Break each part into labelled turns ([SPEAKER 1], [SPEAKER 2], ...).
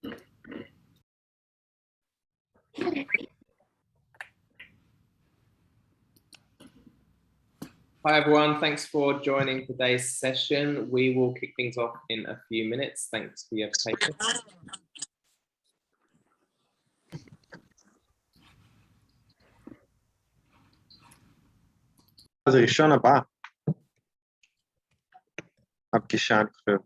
[SPEAKER 1] Hi everyone, thanks for joining today's session. We will kick things off in a few minutes. Thanks for your patience.
[SPEAKER 2] ראשון הבא. הפגישה, אני חושב.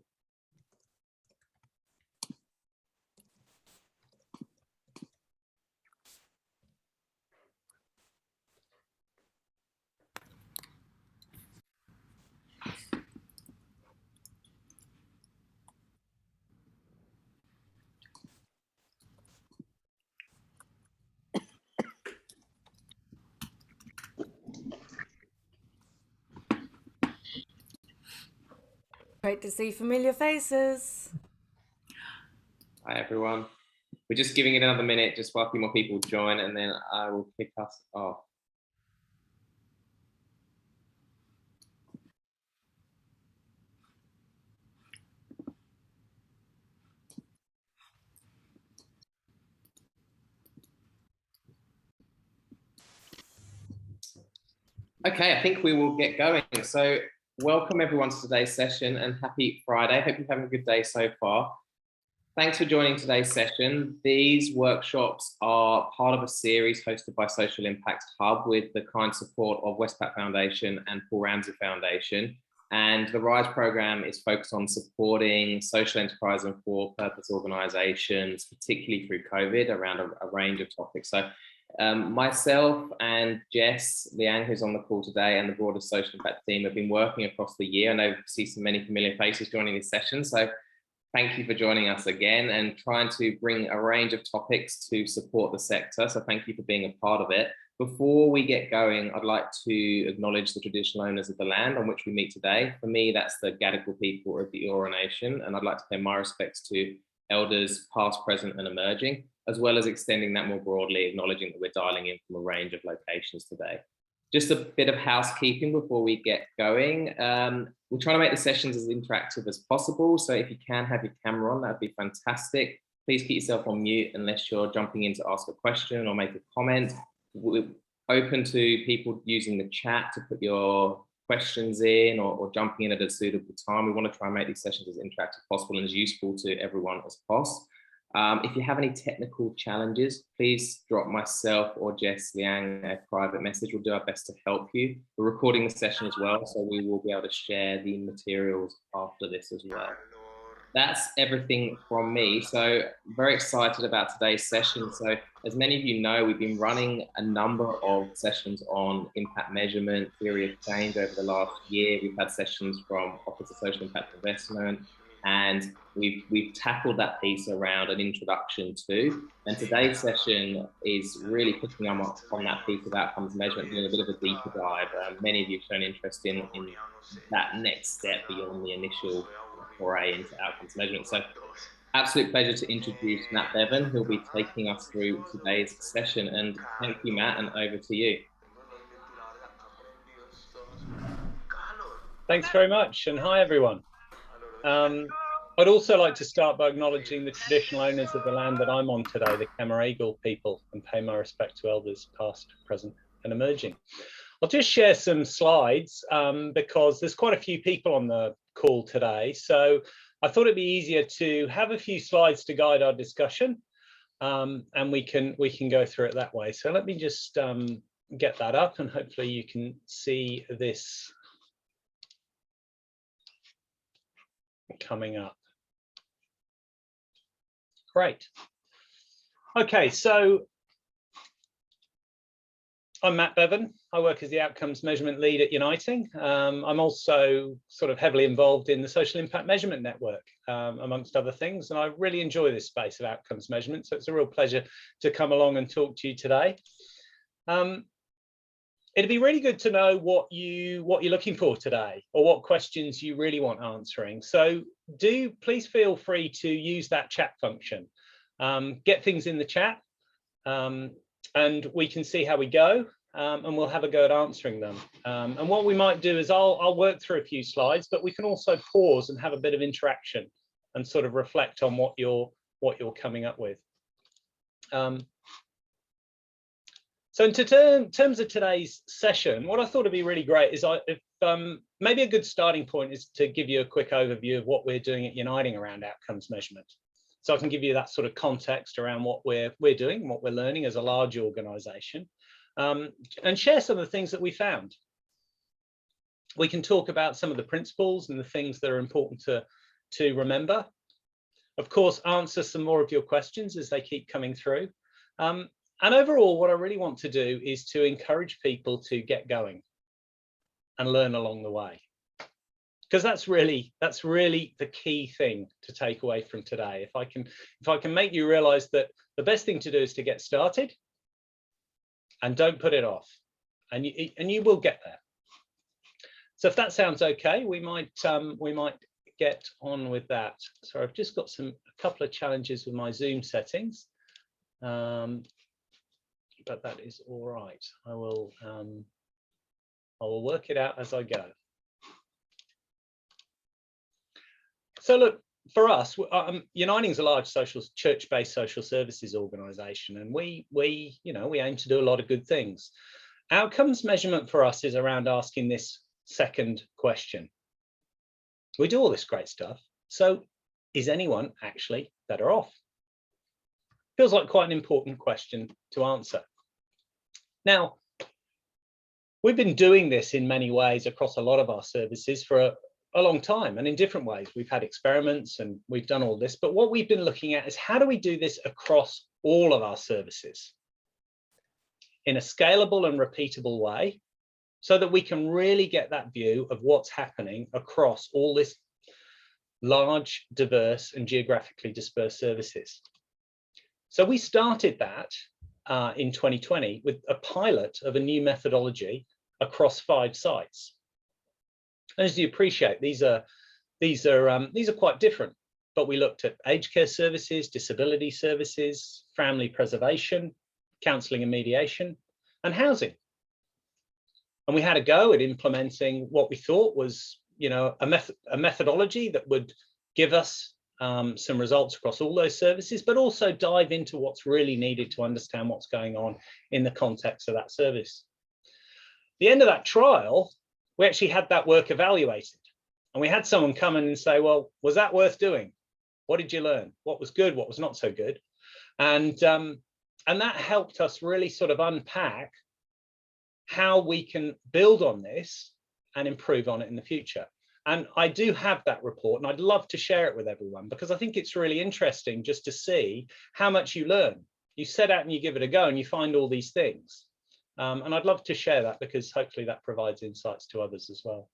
[SPEAKER 3] Great to see familiar faces.
[SPEAKER 1] Hi everyone. We're just giving it another minute just while a few more people join, and then I will kick us off. Okay, I think we will get going. So welcome everyone to today's session and happy Friday. Hope you're having a good day so far. Thanks for joining today's session. These workshops are part of a series hosted by Social Impact Hub with the kind support of Westpac Foundation and Paul Ramsey Foundation. And the RISE program is focused on supporting social enterprise and for-purpose organisations, particularly through COVID, around a range of topics. So myself and Jess Liang, who's on the call today, and the broader Social Impact team have been working across the year. I know see some many familiar faces joining this session. So thank you for joining us again and trying to bring a range of topics to support the sector. So thank you for being a part of it. Before we get going, I'd like to acknowledge the traditional owners of the land on which we meet today. For me, that's the Gadigal people of the Eora Nation, and I'd like to pay my respects to elders past, present and emerging, as well as extending that more broadly, acknowledging that we're dialing in from a range of locations today. Just a bit of housekeeping before we get going. We're trying to make the sessions as interactive as possible. So if you can have your camera on, that'd be fantastic. Please keep yourself on mute unless you're jumping in to ask a question or make a comment. We're open to people using the chat to put your questions in or jumping in at a suitable time. We want to try and make these sessions as interactive as possible and as useful to everyone as possible. If you have any technical challenges, please drop myself or Jess Liang a private message. We'll do our best to help you. We're recording the session as well, so we will be able to share the materials after this as well. That's everything from me. So very excited about today's session. So as many of you know, we've been running a number of sessions on impact measurement, theory of change over the last year. We've had sessions from Office of Social Impact Investment, and we've tackled that piece around an introduction to, and today's session is really picking up on that piece of outcomes measurement, doing a bit of a deeper dive. Many of you have shown interest in that next step beyond the initial foray into outcomes measurement. So absolute pleasure to introduce Matt Bevan, who'll be taking us through today's session. And thank you, Matt, and over to you.
[SPEAKER 4] Thanks very much, and hi everyone. I'd also like to start by acknowledging the traditional owners of the land that I'm on today, the Camaragal people, and pay my respect to elders past, present and emerging. I'll just share some slides because there's quite a few people on the call today. So I thought it'd be easier to have a few slides to guide our discussion, and we can go through it that way. So let me just get that up, and hopefully you can see this coming up. Great. Okay, so I'm Matt Bevan. I work as the Outcomes Measurement Lead at Uniting. I'm also sort of heavily involved in the Social Impact Measurement Network, amongst other things, and I really enjoy this space of outcomes measurement, so it's a real pleasure to come along and talk to you today. It'd be really good to know what you're looking for today, or what questions you really want answering. So please feel free to use that chat function. Get things in the chat, and we can see how we go, and we'll have a go at answering them. And what we might do is I'll work through a few slides, but we can also pause and have a bit of interaction and sort of reflect on what you're what you're coming up with. So in terms of today's session, what I thought would be really great is maybe a good starting point is to give you a quick overview of what we're doing at Uniting around outcomes measurement. So I can give you that sort of context around what we're doing, what we're learning as a large organization, and share some of the things that we found. We can talk about some of the principles and the things that are important to remember. Of course, answer some more of your questions as they keep coming through. And overall, what I really want to do is to encourage people to get going and learn along the way, because that's really the key thing to take away from today. If I can make you realize that the best thing to do is to get started and don't put it off, and you will get there. So if that sounds okay, we might get on with that. So I've just got a couple of challenges with my Zoom settings. But that is all right. I will work it out as I go. So look, for us, Uniting is a large church-based social services organisation, and we aim to do a lot of good things. Outcomes measurement for us is around asking this second question. We do all this great stuff, so is anyone actually better off? Feels like quite an important question to answer. Now, we've been doing this in many ways across a lot of our services for a long time, and in different ways. We've had experiments and we've done all this, but what we've been looking at is how do we do this across all of our services in a scalable and repeatable way, so that we can really get that view of what's happening across all this large, diverse and geographically dispersed services. So we started that in 2020 with a pilot of a new methodology across 5 sites. And as you appreciate, these are quite different, but we looked at aged care services, disability services, family preservation, counselling and mediation, and housing. And we had a go at implementing what we thought was, a methodology that would give us some results across all those services, but also dive into what's really needed to understand what's going on in the context of that service. At the end of that trial, we actually had that work evaluated, and we had someone come in and say, well, was that worth doing? What did you learn? What was good? What was not so good? And that helped us really sort of unpack how we can build on this and improve on it in the future. And I do have that report, and I'd love to share it with everyone, because I think it's really interesting just to see how much you learn. You set out and you give it a go and you find all these things. And I'd love to share that, because hopefully that provides insights to others as well.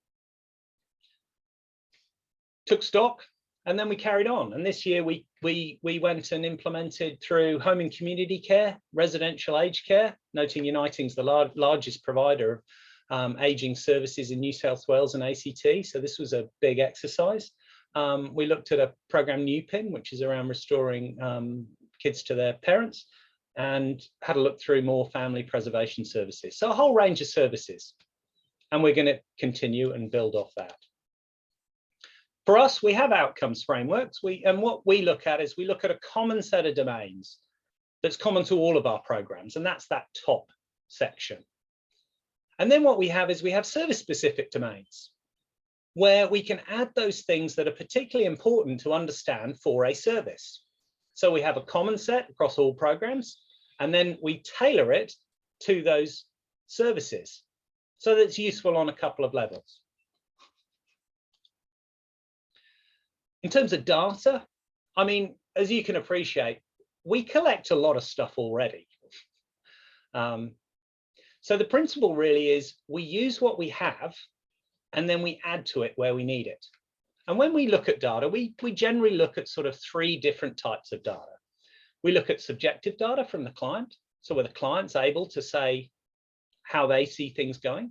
[SPEAKER 4] Took stock, and then we carried on. And this year we went and implemented through home and community care, residential aged care, noting Uniting's the largest provider of ageing services in New South Wales and ACT. So this was a big exercise. We looked at a program NewPin, which is around restoring kids to their parents, and had a look through more family preservation services. So a whole range of services, and we're going to continue and build off that. For us, we have outcomes frameworks. And what we look at is we look at a common set of domains that's common to all of our programs, and that's that top section. And then what we have is we have service-specific domains, where we can add those things that are particularly important to understand for a service. So we have a common set across all programs, and then we tailor it to those services so that it's useful on a couple of levels. In terms of data, I mean, as you can appreciate, we collect a lot of stuff already. So the principle really is we use what we have, and then we add to it where we need it. And when we look at data, we generally look at sort of 3 different types of data. We look at subjective data from the client, so where the client's able to say how they see things going.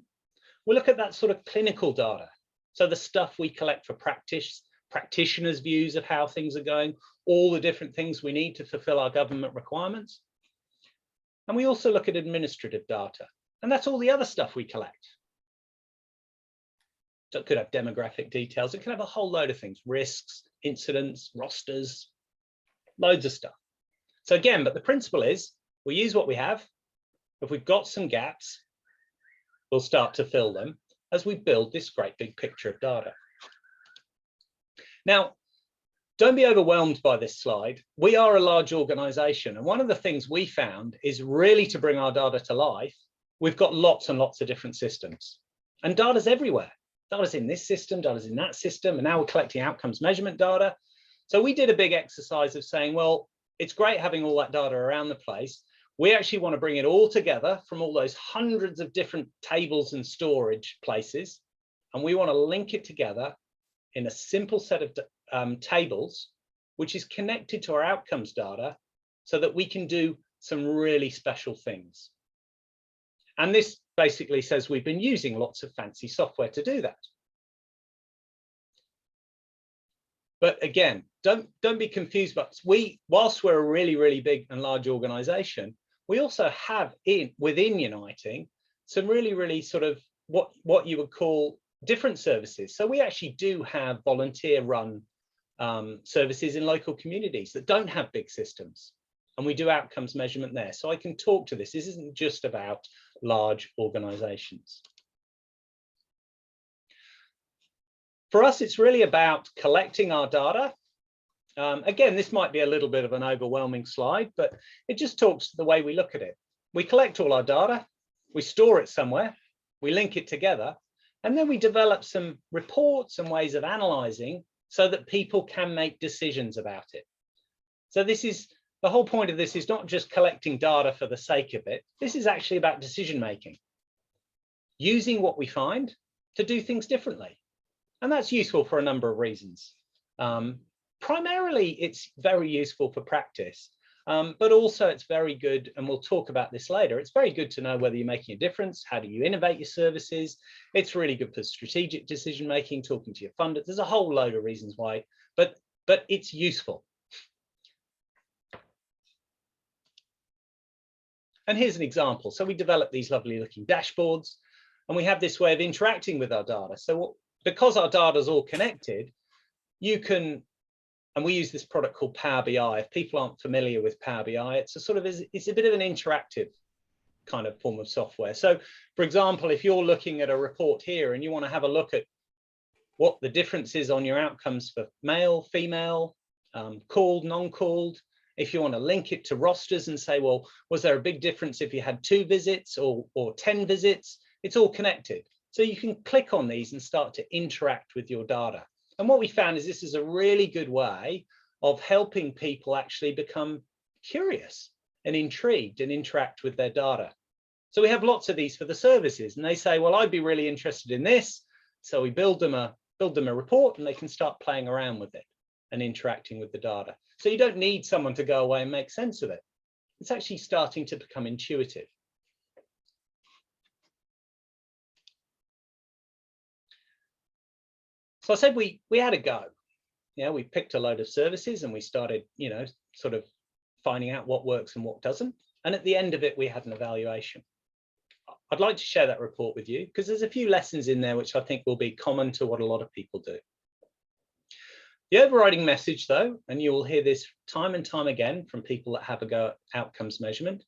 [SPEAKER 4] We look at that sort of clinical data, so the stuff we collect for practitioners' views of how things are going, all the different things we need to fulfill our government requirements. And we also look at administrative data, and that's all the other stuff we collect. So it could have demographic details, it could have a whole load of things, risks, incidents, rosters, loads of stuff. So again, but the principle is we use what we have. If we've got some gaps, we'll start to fill them as we build this great big picture of data. Now, don't be overwhelmed by this slide. We are a large organization, and one of the things we found is really to bring our data to life. We've got lots and lots of different systems, and data's everywhere. Data's in this system, data's in that system, and now we're collecting outcomes measurement data. So we did a big exercise of saying, well, it's great having all that data around the place. We actually want to bring it all together from all those hundreds of different tables and storage places, and we want to link it together in a simple set of tables, which is connected to our outcomes data so that we can do some really special things. And this basically says we've been using lots of fancy software to do that. But again, don't be confused, but whilst we're a really, really big and large organization, we also have within Uniting some really, really sort of what you would call different services. So we actually do have volunteer run services in local communities that don't have big systems, and we do outcomes measurement there. So I can talk to this. This isn't just about large organizations. For us, it's really about collecting our data. Again, this might be a little bit of an overwhelming slide, but it just talks to the way we look at it. We collect all our data, we store it somewhere, we link it together, and then we develop some reports and ways of analyzing so that people can make decisions about it. So this is the whole point of this, is not just collecting data for the sake of it. This is actually about decision making, using what we find to do things differently. And that's useful for a number of reasons. Primarily, it's very useful for practice, but also it's very good, and we'll talk about this later, it's very good to know whether you're making a difference, how do you innovate your services. It's really good for strategic decision making, talking to your funders. There's a whole load of reasons why, but it's useful. And here's an example. So we developed these lovely looking dashboards, and we have this way of interacting with our data. So because our data is all connected, you can, and we use this product called Power BI. If people aren't familiar with Power BI, it's a bit of an interactive kind of form of software. So for example, if you're looking at a report here and you want to have a look at what the difference is on your outcomes for male, female, called, non-called, if you want to link it to rosters and say, well, was there a big difference if you had 2 visits or 10 visits? It's all connected. So you can click on these and start to interact with your data. And what we found is this is a really good way of helping people actually become curious and intrigued and interact with their data. So we have lots of these for the services, and they say, well, I'd be really interested in this. So we build them a report, and they can start playing around with it and interacting with the data. So you don't need someone to go away and make sense of it. It's actually starting to become intuitive. So I said we had a go. Yeah, we picked a load of services and we started, sort of finding out what works and what doesn't. And at the end of it, we had an evaluation. I'd like to share that report with you because there's a few lessons in there which I think will be common to what a lot of people do. The overriding message, though, and you will hear this time and time again from people that have a go at outcomes measurement,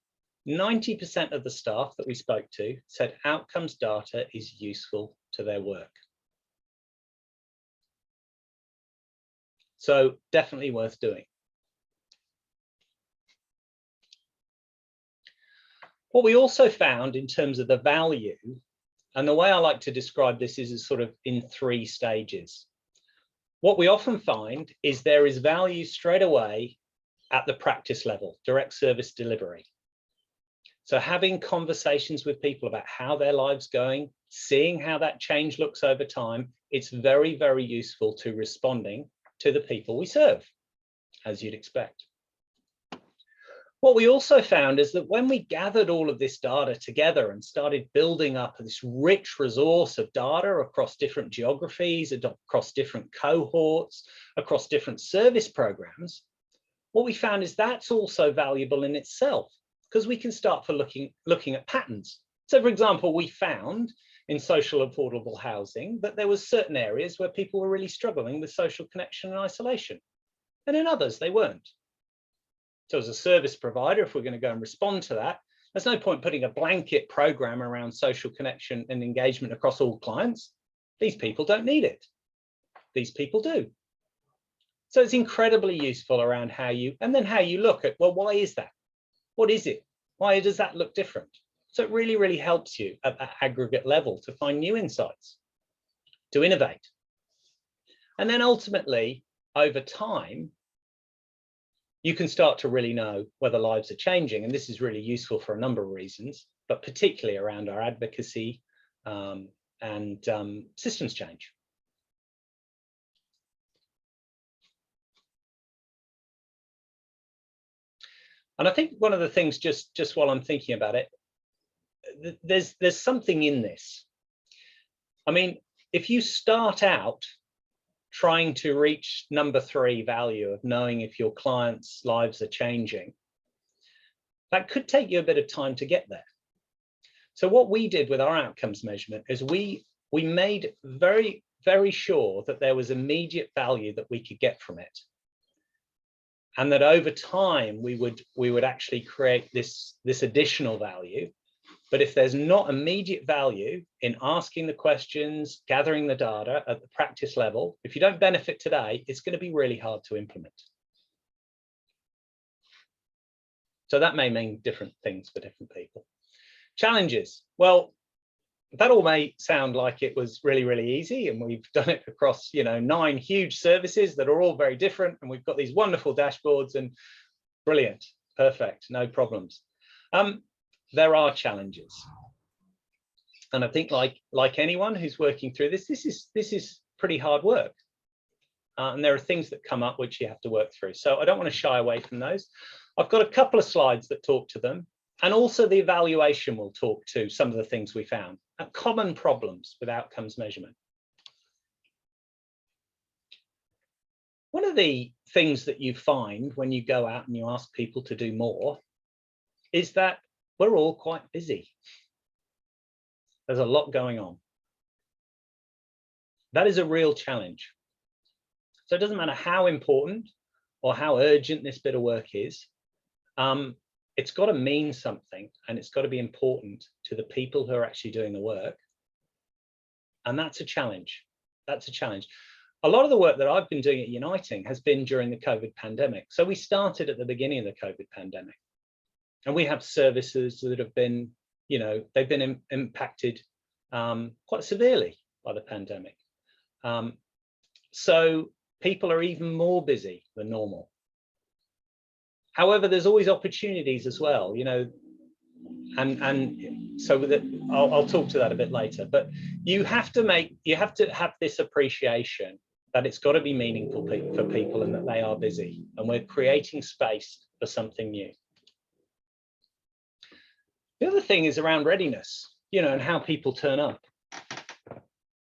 [SPEAKER 4] 90% of the staff that we spoke to said outcomes data is useful to their work. So definitely worth doing. What we also found in terms of the value, and the way I like to describe this is sort of in 3 stages. What we often find is there is value straight away at the practice level, direct service delivery. So having conversations with people about how their lives going, seeing how that change looks over time, it's very, very useful to responding to the people we serve, as you'd expect. What we also found is that when we gathered all of this data together and started building up this rich resource of data across different geographies, across different cohorts, across different service programs, what we found is that's also valuable in itself because we can start for looking at patterns. So for example, we found in social affordable housing that there was certain areas where people were really struggling with social connection and isolation, and in others they weren't. So as a service provider, if we're going to go and respond to that, there's no point putting a blanket program around social connection and engagement across all clients. These people don't need it. These people do. So it's incredibly useful around how you look at, well, why is that? What is it? Why does that look different? So it really, really helps you at that aggregate level to find new insights, to innovate. And then ultimately, over time, you can start to really know whether lives are changing. And this is really useful for a number of reasons, but particularly around our advocacy and systems change. And I think one of the things, just while I'm thinking about it, there's something in this. I mean, if you start out trying to reach number 3 value of knowing if your clients' lives are changing, that could take you a bit of time to get there. So what we did with our outcomes measurement is we made very, very sure that there was immediate value that we could get from it. And that over time, we would actually create this additional value. But if there's not immediate value in asking the questions, gathering the data at the practice level, if you don't benefit today, it's going to be really hard to implement. So that may mean different things for different people. Challenges. Well, that all may sound like it was really, really easy, and we've done it across, 9 huge services that are all very different, and we've got these wonderful dashboards and brilliant, perfect, no problems. There are challenges, and I think like anyone who's working through this is pretty hard work, and there are things that come up which you have to work through. So I don't want to shy away from those. I've got a couple of slides that talk to them, and also the evaluation will talk to some of the things we found. Common problems with outcomes measurement. One of the things that you find when you go out and you ask people to do more is that we're all quite busy. There's a lot going on. That is a real challenge. So it doesn't matter how important or how urgent this bit of work is, it's got to mean something, and it's got to be important to the people who are actually doing the work. And that's a challenge. That's a challenge. A lot of the work that I've been doing at Uniting has been during the COVID pandemic. So we started at the beginning of the COVID pandemic, and we have services that have been, they've been impacted quite severely by the pandemic. So people are even more busy than normal. However, there's always opportunities as well, and so with it, I'll talk to that a bit later. But you have to have this appreciation that it's got to be meaningful for people and that they are busy, and we're creating space for something new. The other thing is around readiness, and how people turn up.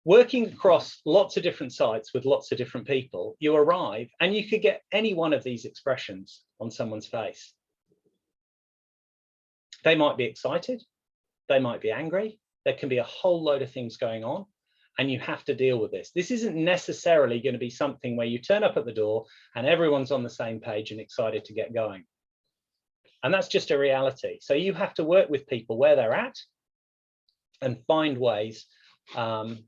[SPEAKER 4] Working across lots of different sites with lots of different people, you arrive and you could get any one of these expressions on someone's face. They might be excited, they might be angry, there can be a whole load of things going on, and you have to deal with this. This isn't necessarily going to be something where you turn up at the door and everyone's on the same page and excited to get going. And that's just a reality. So you have to work with people where they're at and find ways of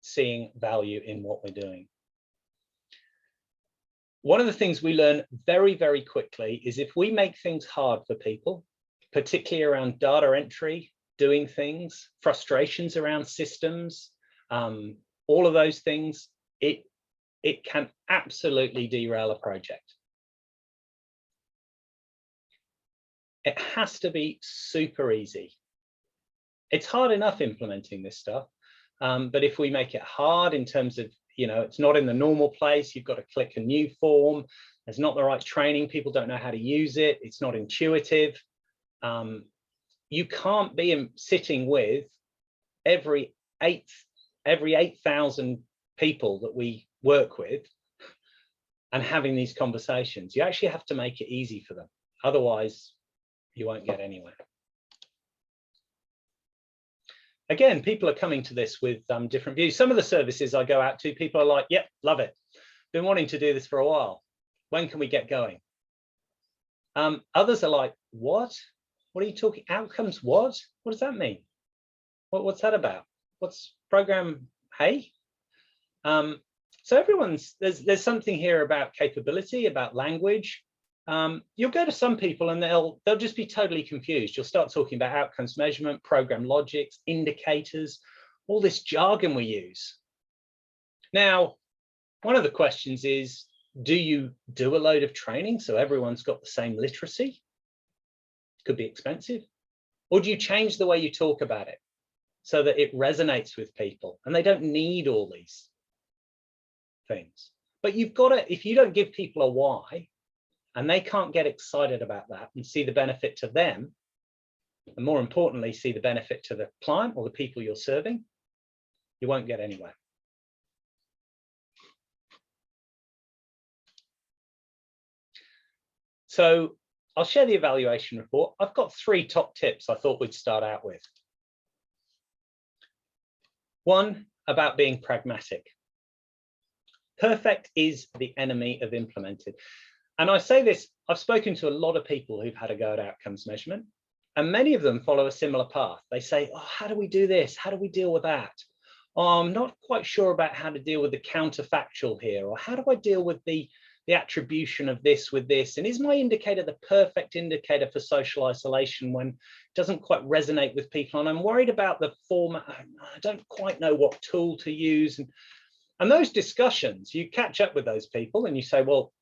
[SPEAKER 4] seeing value in what we're doing. One of the things we learn very, very quickly is if we make things hard for people, particularly around data entry, doing things, frustrations around systems, all of those things, it can absolutely derail a project. It has to be super easy. It's hard enough implementing this stuff, but if we make it hard in terms of, it's not in the normal place, you've got to click a new form, there's not the right training, people don't know how to use it, it's not intuitive. You can't be sitting with every 8,000 people that we work with and having these conversations. You actually have to make it easy for them. Otherwise, you won't get anywhere. Again, people are coming to this with different views. Some of the services I go out to, people are like, yep, love it. been wanting to do this for a while. When can we get going? Others are like, what? What are you talking? Outcomes? What? What does that mean? What's that about? What's program? Hey? So there's something here about capability, about language. You'll go to some people and they'll just be totally confused. You'll start talking about outcomes measurement, program logics, indicators, all this jargon we use. Now, one of the questions is, do you do a load of training so everyone's got the same literacy? Could be expensive. Or do you change the way you talk about it so that it resonates with people and they don't need all these things? But you've got to, if you don't give people a why and they can't get excited about that and see the benefit to them, and more importantly, see the benefit to the client or the people you're serving, you won't get anywhere. So I'll share the evaluation report. I've got 3 top tips I thought we'd start out with. One, about being pragmatic. Perfect is the enemy of implemented. And I say this, I've spoken to a lot of people who've had a go at outcomes measurement, and many of them follow a similar path. They say, oh, how do we do this? How do we deal with that? Oh, I'm not quite sure about how to deal with the counterfactual here, or how do I deal with the attribution of this with this? And is my indicator the perfect indicator for social isolation when it doesn't quite resonate with people? And I'm worried about the format. I don't quite know what tool to use. And those discussions, you catch up with those people and you say, well,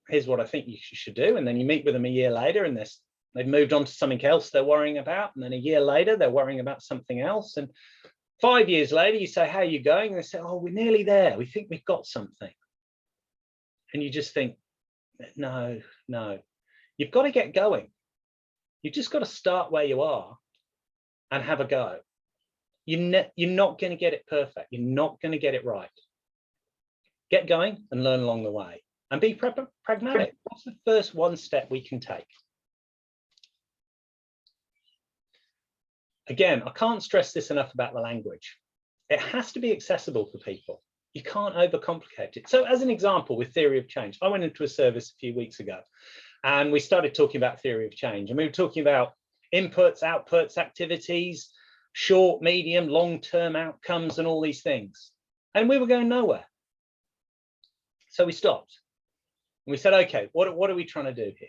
[SPEAKER 4] here's what I think you should do. And then you meet with them a year later and they've moved on to something else they're worrying about. And then a year later, they're worrying about something else. And 5 years later, you say, how are you going? And they say, oh, we're nearly there. We think we've got something. And you just think, no, you've got to get going. You've just got to start where you are and have a go. You're not going to get it perfect. You're not going to get it right. Get going and learn along the way and be pragmatic. What's the first one step we can take? Again, I can't stress this enough about the language. It has to be accessible for people. You can't overcomplicate it. So as an example, with theory of change, I went into a service a few weeks ago and we started talking about theory of change, and we were talking about inputs, outputs, activities, short, medium, long-term outcomes, and all these things. And we were going nowhere. So we stopped and we said, okay, what are we trying to do here?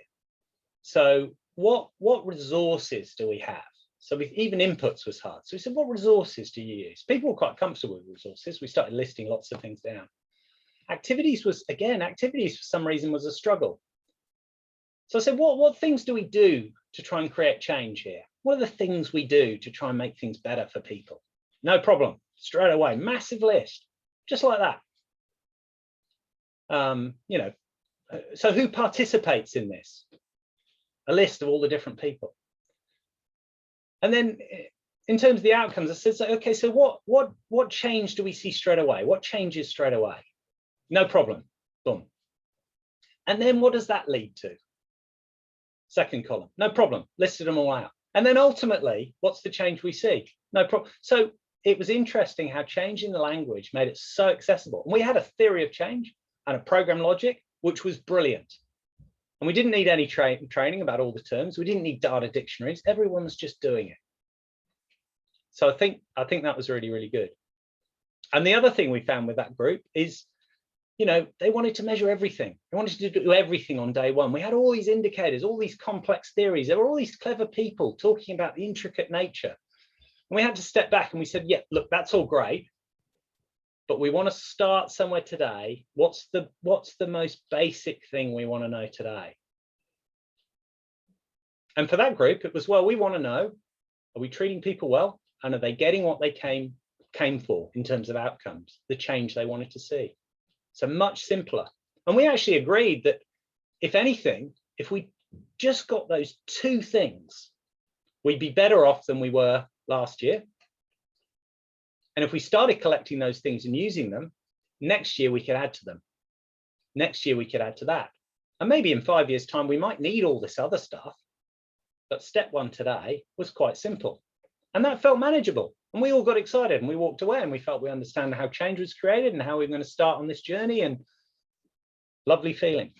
[SPEAKER 4] So what resources do we have? So even inputs was hard. So we said, what resources do you use? People were quite comfortable with resources. We started listing lots of things down. Activities for some reason was a struggle. So I said, what things do we do to try and create change here? What are the things we do to try and make things better for people? No problem, straight away, massive list, just like that. So who participates in this? A list of all the different people. And then in terms of the outcomes, I said, okay, so what change do we see straight away? What changes straight away? No problem, boom. And then what does that lead to? Second column, no problem, listed them all out. And then ultimately, what's the change we see? No problem. So it was interesting how changing the language made it so accessible. And we had a theory of change and a program logic, which was brilliant. And we didn't need any training about all the terms. We didn't need data dictionaries. Everyone was just doing it. So I think that was really, really good. And the other thing we found with that group is, they wanted to measure everything. They wanted to do everything on day one. We had all these indicators, all these complex theories. There were all these clever people talking about the intricate nature. And we had to step back and we said, yeah, look, that's all great, but we want to start somewhere today. What's the most basic thing we want to know today? And for that group, it was, well, we want to know, are we treating people well? And are they getting what they came for in terms of outcomes, the change they wanted to see? So much simpler. And we actually agreed that, if anything, if we just got those 2 things, we'd be better off than we were last year. And if we started collecting those things and using them, next year we could add to them. Next year we could add to that. And maybe in 5 years' time, we might need all this other stuff. But step 1 today was quite simple. And that felt manageable. And we all got excited and we walked away and we felt we understand how change was created and how we're going to start on this journey. And Lovely feeling.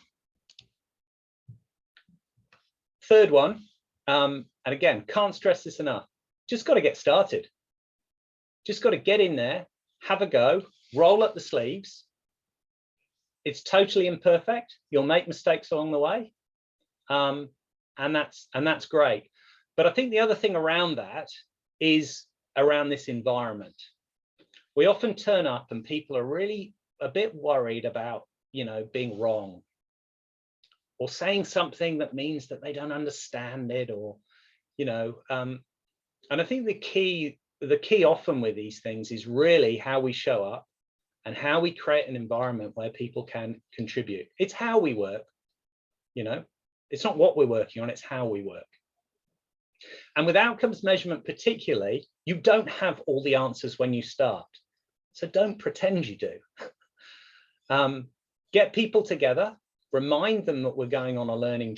[SPEAKER 4] Third one, and again, can't stress this enough, just got to get started. Just got to get in there, have a go, roll up the sleeves. It's totally imperfect. You'll make mistakes along the way. And that's great. But I think the other thing around that is around this environment. We often turn up and people are really a bit worried about, you know, being wrong or saying something that means that they don't understand it, or, you know, and I think the key often with these things is really how we show up and how we create an environment where people can contribute. It's how we work, you know, it's not what we're working on, it's how we work. And with outcomes measurement particularly, you don't have all the answers when you start. So don't pretend you do. Get people together, remind them that we're going on a learning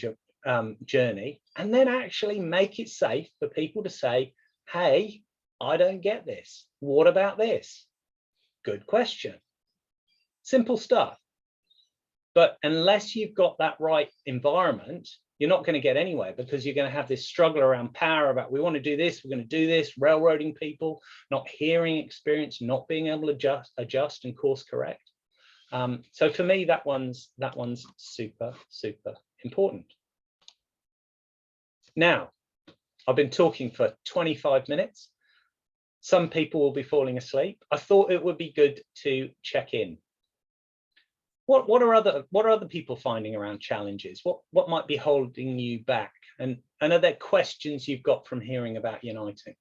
[SPEAKER 4] journey, and then actually make it safe for people to say, hey, I don't get this. What about this? Good question. Simple stuff. But unless you've got that right environment, you're not going to get anywhere, because you're going to have this struggle around power about, we want to do this, we're going to do this, railroading people, not hearing experience, not being able to adjust and course correct. So for me, that one's super, super important. Now, I've been talking for 25 minutes. Some people will be falling asleep. I thought it would be good to check in. What are other people finding around challenges? What might be holding you back? And are there questions you've got from hearing about Uniting?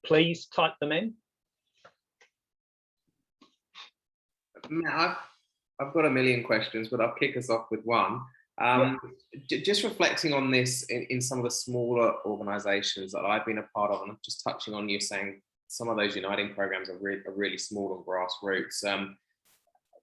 [SPEAKER 4] Please type them in.
[SPEAKER 1] Matt, I've got a million questions, but I'll kick us off with one. Just reflecting on this in some of the smaller organizations that I've been a part of, and just touching on you saying some of those Uniting programs are really small and grassroots.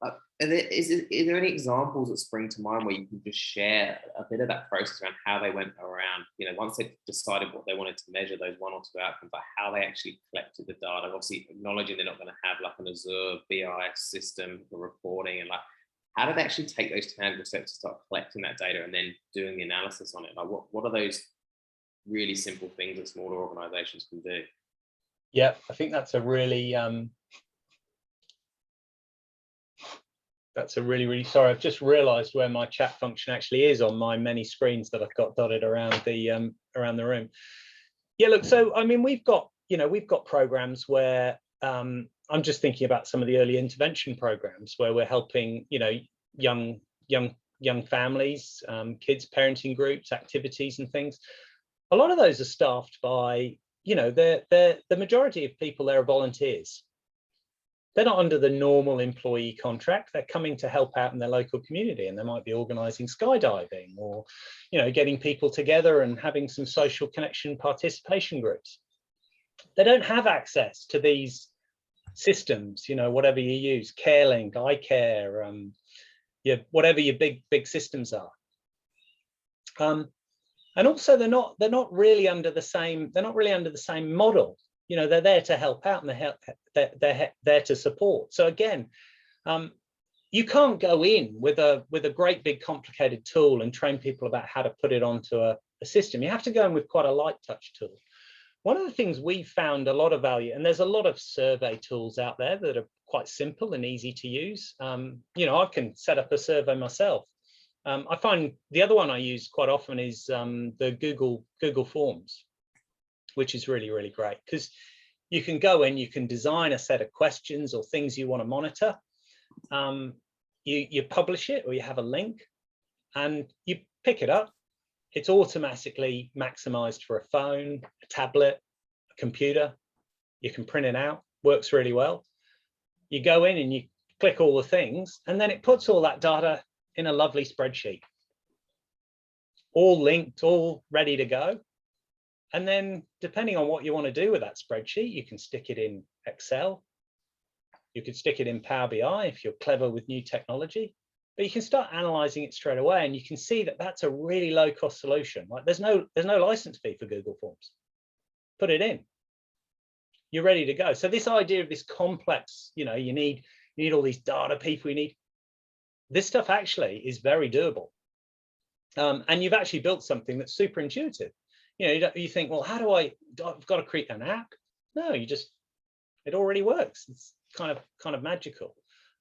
[SPEAKER 1] Are there any examples that spring to mind where you can just share a bit of that process around how they went around, you know, once they decided what they wanted to measure, those 1 or 2 outcomes, like how they actually collected the data, obviously acknowledging they're not going to have like an Azure BI system for reporting, and like, how did they actually take those tangible steps to start collecting that data and then doing the analysis on it? Like what are those really simple things that smaller organizations can do?
[SPEAKER 4] Yeah, I think that's a really, really, sorry, I've just realized where my chat function actually is on my many screens that I've got dotted around the room. Yeah, look, so, I mean, we've got programs where, I'm just thinking about some of the early intervention programs where we're helping, you know, young families, kids, parenting groups, activities and things. A lot of those are staffed by, you know, the majority of people there are volunteers. They're not under the normal employee contract. They're coming to help out in their local community, and they might be organizing skydiving or, you know, getting people together and having some social connection participation groups. They don't have access to these systems, you know, whatever you use, CareLink, iCare, whatever your big systems are. And also they're not really under the same model. You know, they're there to help out and they're there to support. So again, you can't go in with a great big complicated tool and train people about how to put it onto a system. You have to go in with quite a light touch tool. One of the things we found a lot of value, and there's a lot of survey tools out there that are quite simple and easy to use. You know, I can set up a survey myself. I find the other one I use quite often is the Google Forms, which is really, really great, because you can go in, you can design a set of questions or things you want to monitor. You publish it, or you have a link and you pick it up. It's automatically maximized for a phone, a tablet, a computer. You can print it out, works really well. You go in and you click all the things, and then it puts all that data in a lovely spreadsheet, all linked, all ready to go. And then depending on what you want to do with that spreadsheet, you can stick it in Excel. You could stick it in Power BI if you're clever with new technology, but you can start analyzing it straight away. And you can see that that's a really low cost solution. Like there's no license fee for Google Forms. Put it in. you're ready to go. So this idea of this complex, you need all these data people, this stuff actually is very doable. And you've actually built something that's super intuitive. You think, well, I've got to create an app. No, it already works. It's kind of magical.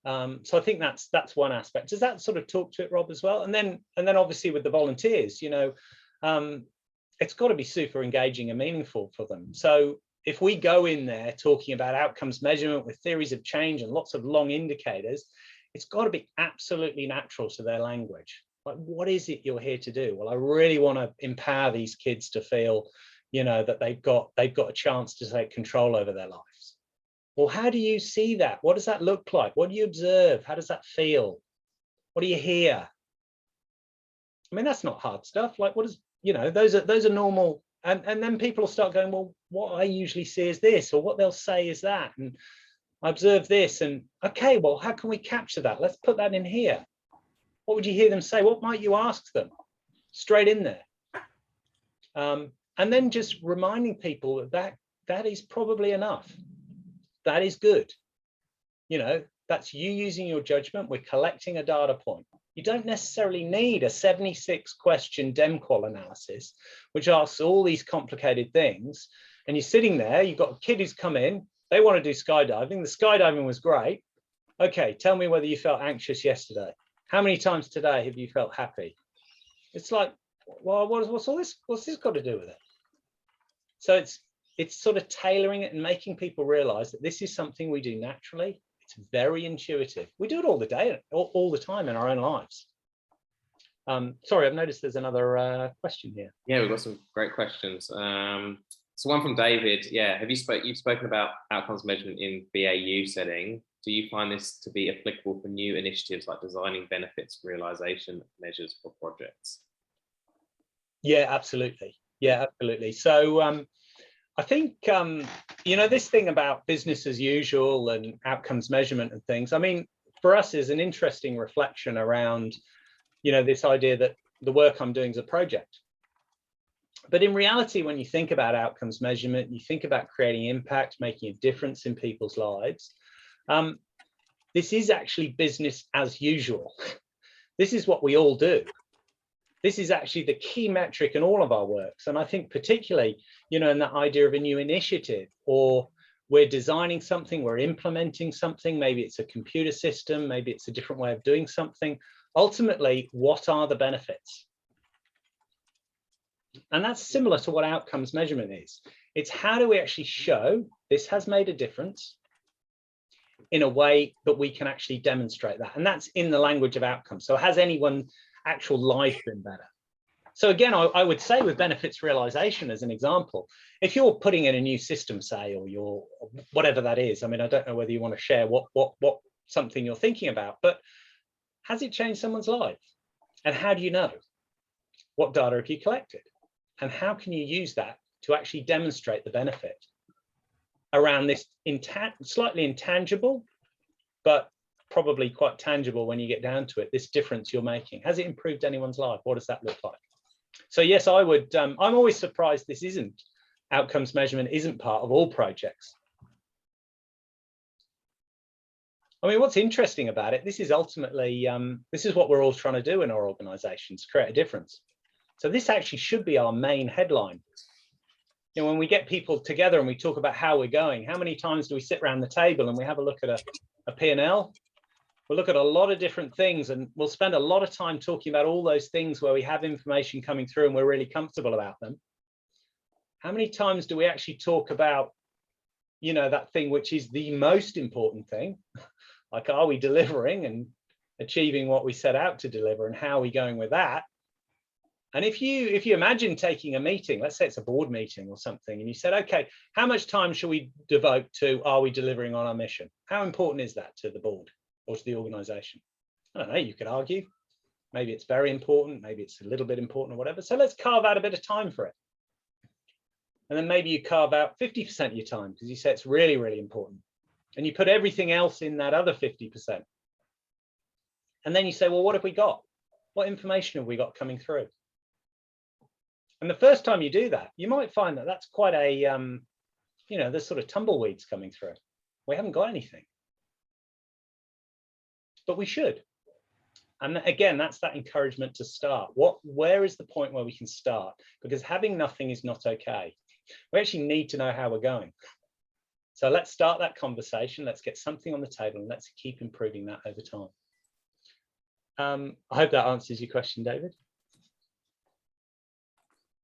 [SPEAKER 4] So I think that's one aspect. Does that sort of talk to it, Rob, as well? And then obviously with the volunteers, it's got to be super engaging and meaningful for them. So if we go in there talking about outcomes measurement with theories of change and lots of long indicators, it's got to be absolutely natural to their language. Like, what is it you're here to do? Well, I really want to empower these kids to feel, that they've got a chance to take control over their lives. Well, how do you see that? What does that look like? What do you observe? How does that feel? What do you hear? I mean, that's not hard stuff. Like, what is, those are normal. And then people will start going, well, what I usually see is this, or what they'll say is that. And I observe this, and okay, well, how can we capture that? Let's put that in here. What would you hear them say? What might you ask them? Straight in there. And then just reminding people that is probably enough. That is good. That's you using your judgment. We're collecting a data point. You don't necessarily need a 76 question DEMQual analysis, which asks all these complicated things. And you're sitting there, you've got a kid who's come in, they want to do skydiving. The skydiving was great. Okay, tell me whether you felt anxious yesterday. How many times today have you felt happy? It's like, well, what's all this? What's this got to do with it? So it's sort of tailoring it and making people realize that this is something we do naturally. It's very intuitive. We do it all the day, all the time in our own lives. Sorry, I've noticed there's another question here.
[SPEAKER 1] Yeah, we've got some great questions. So one from David. Yeah, you've spoken about outcomes measurement in BAU setting. Do you find this to be applicable for new initiatives like designing benefits realization measures for projects?
[SPEAKER 4] Yeah, absolutely. Yeah, absolutely. So I think, this thing about business as usual and outcomes measurement and things, I mean, for us is an interesting reflection around, this idea that the work I'm doing is a project. But in reality, when you think about outcomes measurement, you think about creating impact, making a difference in people's lives. This is actually business as usual. This is what we all do. This is actually the key metric in all of our works. And I think particularly, in that idea of a new initiative, or we're designing something, we're implementing something, maybe it's a computer system, maybe it's a different way of doing something. Ultimately, what are the benefits? And that's similar to what outcomes measurement is. It's how do we actually show this has made a difference in a way that we can actually demonstrate that. And that's in the language of outcomes. So has anyone's actual life been better? So again, I would say with benefits realization as an example, if you're putting in a new system, say, or you're whatever that is, I mean, I don't know whether you want to share what something you're thinking about, but has it changed someone's life? And how do you know? What data have you collected? And how can you use that to actually demonstrate the benefit around this slightly intangible, but probably quite tangible when you get down to it, this difference you're making? Has it improved anyone's life? What does that look like? So yes, I would, I'm always surprised this isn't, outcomes measurement isn't part of all projects. I mean, what's interesting about it, this is ultimately, this is what we're all trying to do in our organizations, create a difference. So this actually should be our main headline. When we get people together and we talk about how we're going, how many times do we sit around the table and we have a look at a P&L? We'll look at a lot of different things, and we'll spend a lot of time talking about all those things where we have information coming through and we're really comfortable about them. How many times do we actually talk about, that thing which is the most important thing? Like, are we delivering and achieving what we set out to deliver, and how are we going with that? And if you imagine taking a meeting, let's say it's a board meeting or something, and you said, okay, how much time should we devote to, are we delivering on our mission? How important is that to the board or to the organization? I don't know, you could argue. Maybe it's very important, maybe it's a little bit important or whatever. So let's carve out a bit of time for it. And then maybe you carve out 50% of your time because you say it's really, really important. And you put everything else in that other 50%. And then you say, well, what have we got? What information have we got coming through? And the first time you do that, you might find that that's quite a you know, there's sort of tumbleweeds coming through. We haven't got anything, but we should. And again, that's that encouragement to start. Where is the point where we can start? Because having nothing is not okay. We actually need to know how we're going. So let's start that conversation. Let's get something on the table and let's keep improving that over time. I hope that answers your question, David.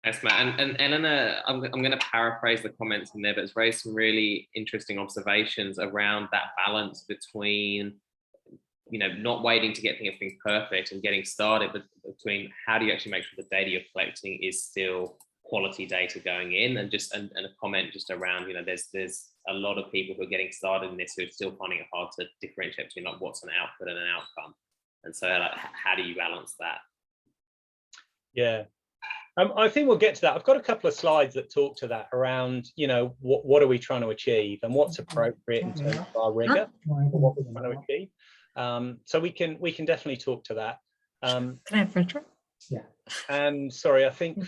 [SPEAKER 1] Yes, Matt. And Eleanor, I'm going to paraphrase the comments in there, but it's raised some really interesting observations around that balance between, you know, not waiting to get things perfect and getting started, but between how do you actually make sure the data you're collecting is still quality data going in, and a comment just around, you know, there's a lot of people who are getting started in this who are still finding it hard to differentiate between like what's an output and an outcome. And so like, how do you balance that?
[SPEAKER 4] Yeah. I think we'll get to that. I've got a couple of slides that talk to that around, you know, what are we trying to achieve and what's appropriate in terms of our rigor for what we're trying to achieve. So we can definitely talk to that.
[SPEAKER 5] Can I have a picture?
[SPEAKER 4] Yeah. And sorry, I think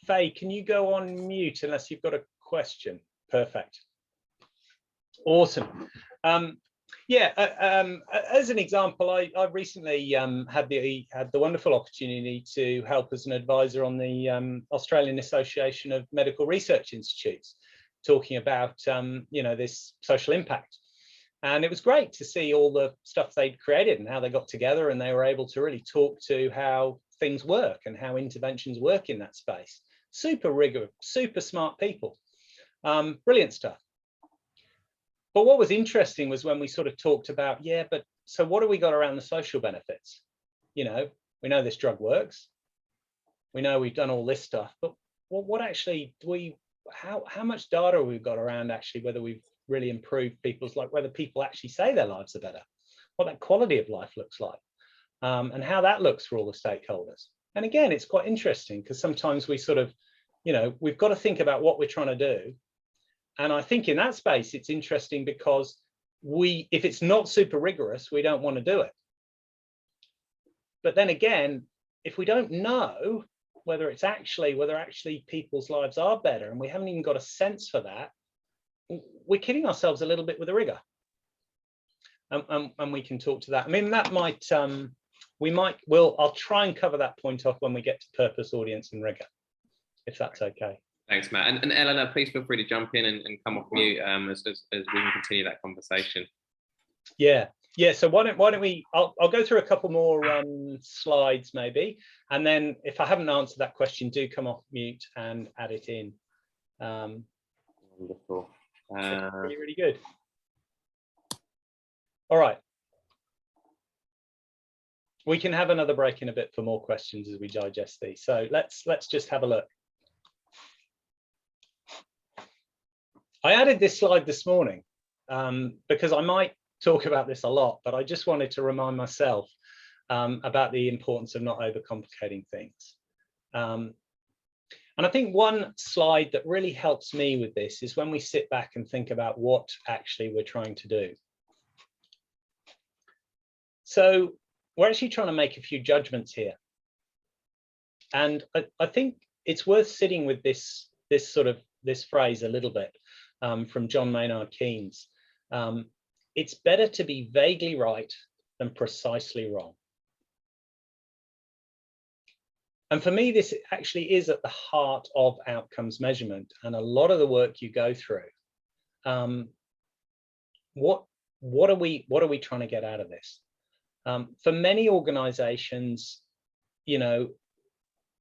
[SPEAKER 4] Faye, can you go on mute unless you've got a question? Perfect. Awesome. As an example, I recently had the wonderful opportunity to help as an advisor on the Australian Association of Medical Research Institutes, talking about you know, this social impact. And it was great to see all the stuff they'd created and how they got together, and they were able to really talk to how things work and how interventions work in that space. Super rigorous, super smart people, brilliant stuff. But what was interesting was when we sort of talked about, yeah, but so what do we got around the social benefits? You know, we know this drug works. We know we've done all this stuff, but what actually do we, how much data have we got around actually whether we've really improved people's, like whether people actually say their lives are better, what that quality of life looks like, and how that looks for all the stakeholders. And again, it's quite interesting because sometimes we sort of, you know, we've got to think about what we're trying to do. And I think in that space, it's interesting because if it's not super rigorous, we don't want to do it. But then again, if we don't know whether actually people's lives are better, and we haven't even got a sense for that, we're kidding ourselves a little bit with the rigor. And we can talk to that. I mean, that might, I'll try and cover that point off when we get to purpose, audience, and rigor, if that's okay.
[SPEAKER 1] Thanks, Matt. And Eleanor, please feel free to jump in and come off mute as we can continue that conversation.
[SPEAKER 4] Yeah. So why don't we? I'll go through a couple more slides maybe, and then if I haven't answered that question, do come off mute and add it in.
[SPEAKER 1] Wonderful.
[SPEAKER 4] Really good. All right. We can have another break in a bit for more questions as we digest these. So let's just have a look. I added this slide this morning because I might talk about this a lot, but I just wanted to remind myself about the importance of not overcomplicating things. And I think one slide that really helps me with this is when we sit back and think about what actually we're trying to do. So we're actually trying to make a few judgments here. And I think it's worth sitting with this phrase a little bit. From John Maynard Keynes. It's better to be vaguely right than precisely wrong. And for me, this actually is at the heart of outcomes measurement and a lot of the work you go through. What are we trying to get out of this? For many organizations, you know,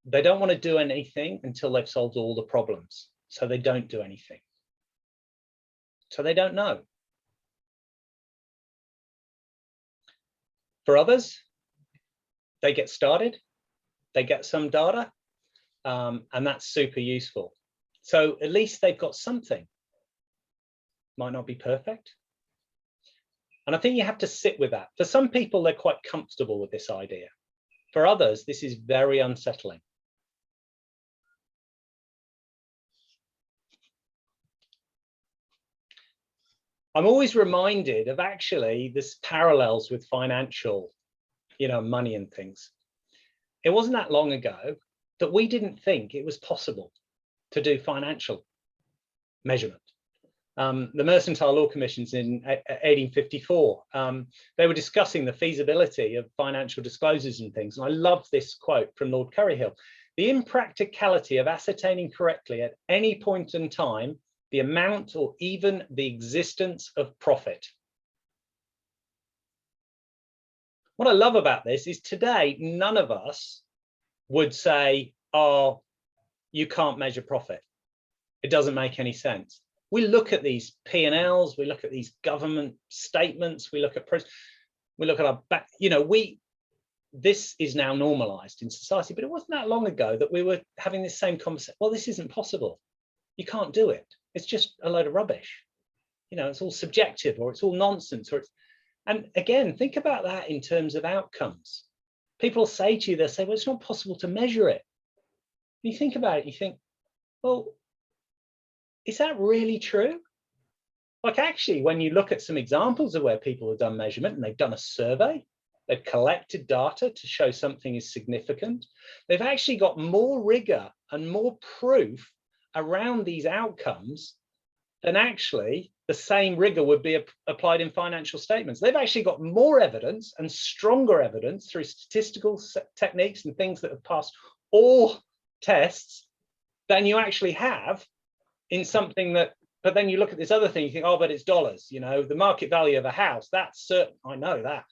[SPEAKER 4] they don't want to do anything until they've solved all the problems. So they don't do anything. So they don't know. For others, they get started, they get some data, and that's super useful. So at least they've got something. Might not be perfect. And I think you have to sit with that. For some people, they're quite comfortable with this idea. For others, this is very unsettling. I'm always reminded of actually this parallels with financial, you know, money and things. It wasn't that long ago that we didn't think it was possible to do financial measurement. the Mercantile Law Commissions in 1854, they were discussing the feasibility of financial disclosures and things. And I love this quote from Lord Curryhill: "The impracticality of ascertaining correctly at any point in time the amount or even the existence of profit." What I love about this is today, none of us would say, oh, you can't measure profit. It doesn't make any sense. We look at these P&Ls, we look at these government statements, we look at our back, this is now normalized in society, but it wasn't that long ago that we were having this same conversation. Well, this isn't possible. You can't do it. It's just a load of rubbish. It's all subjective, or it's all nonsense, and again, think about that in terms of outcomes. People say to you, they'll say, well, it's not possible to measure it. You think about it, you think, well, is that really true? Like, actually, when you look at some examples of where people have done measurement and they've done a survey, they've collected data to show something is significant, they've actually got more rigor and more proof around these outcomes than actually the same rigor would be applied in financial statements. They've actually got more evidence and stronger evidence through statistical techniques and things that have passed all tests than you actually have in something that, but then you look at this other thing, you think, oh, but it's dollars, the market value of a house, that's certain. I know that.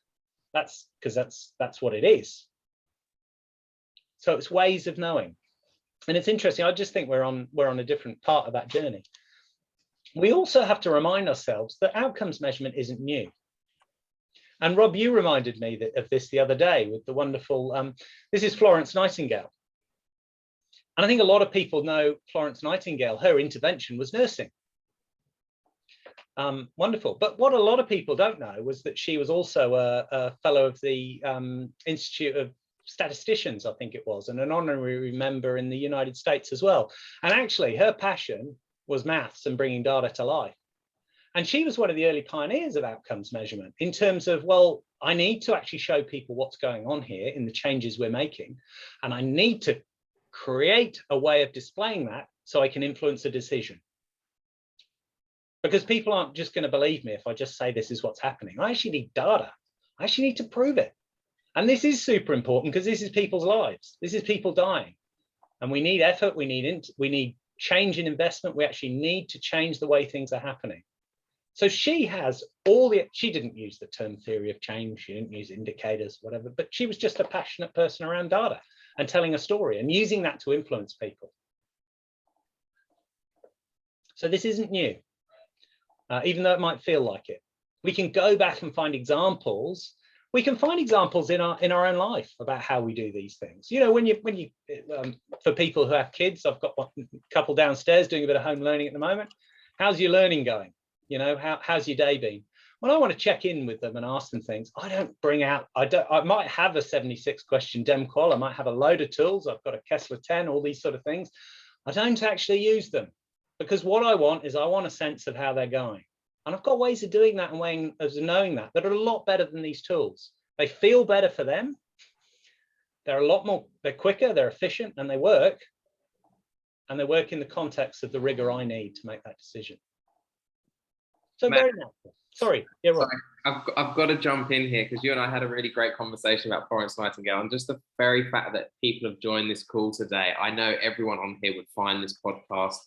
[SPEAKER 4] That's because that's what it is. So it's ways of knowing. And it's interesting, I just think we're on a different part of that journey. We also have to remind ourselves that outcomes measurement isn't new. And Rob, you reminded me of this the other day with the wonderful, this is Florence Nightingale. And I think a lot of people know Florence Nightingale, her intervention was nursing. Wonderful. But what a lot of people don't know was that she was also a fellow of the Institute of Statisticians, I think it was, and an honorary member in the United States as well. And actually her passion was maths and bringing data to life. And she was one of the early pioneers of outcomes measurement in terms of, well, I need to actually show people what's going on here in the changes we're making. And I need to create a way of displaying that so I can influence a decision. Because people aren't just going to believe me if I just say this is what's happening. I actually need data. I actually need to prove it. And this is super important because this is people's lives. This is people dying. And we need effort. We need change in investment. We actually need to change the way things are happening. So she has she didn't use the term theory of change. She didn't use indicators, whatever, but she was just a passionate person around data and telling a story and using that to influence people. So this isn't new, even though it might feel like it. We can go back and find examples. We can find examples in our own life about how we do these things. When you for people who have kids, I've got a couple downstairs doing a bit of home learning at the moment. How's your learning going? How's your day been? When I want to check in with them and ask them things, I don't bring out, I might have a 76 question dem qual, I might have a load of tools, I've got a Kessler 10, all these sort of things. I don't actually use them because what I want is I want a sense of how they're going. And I've got ways of doing that and ways of knowing that are a lot better than these tools. They feel better for them. They're a lot more, they're quicker, they're efficient, and they work. And they work in the context of the rigor I need to make that decision. So
[SPEAKER 1] Matt,
[SPEAKER 4] very natural. Sorry, yeah, right.
[SPEAKER 1] I've got to jump in here because you and I had a really great conversation about Florence Nightingale, and just the very fact that people have joined this call today, I know everyone on here would find this podcast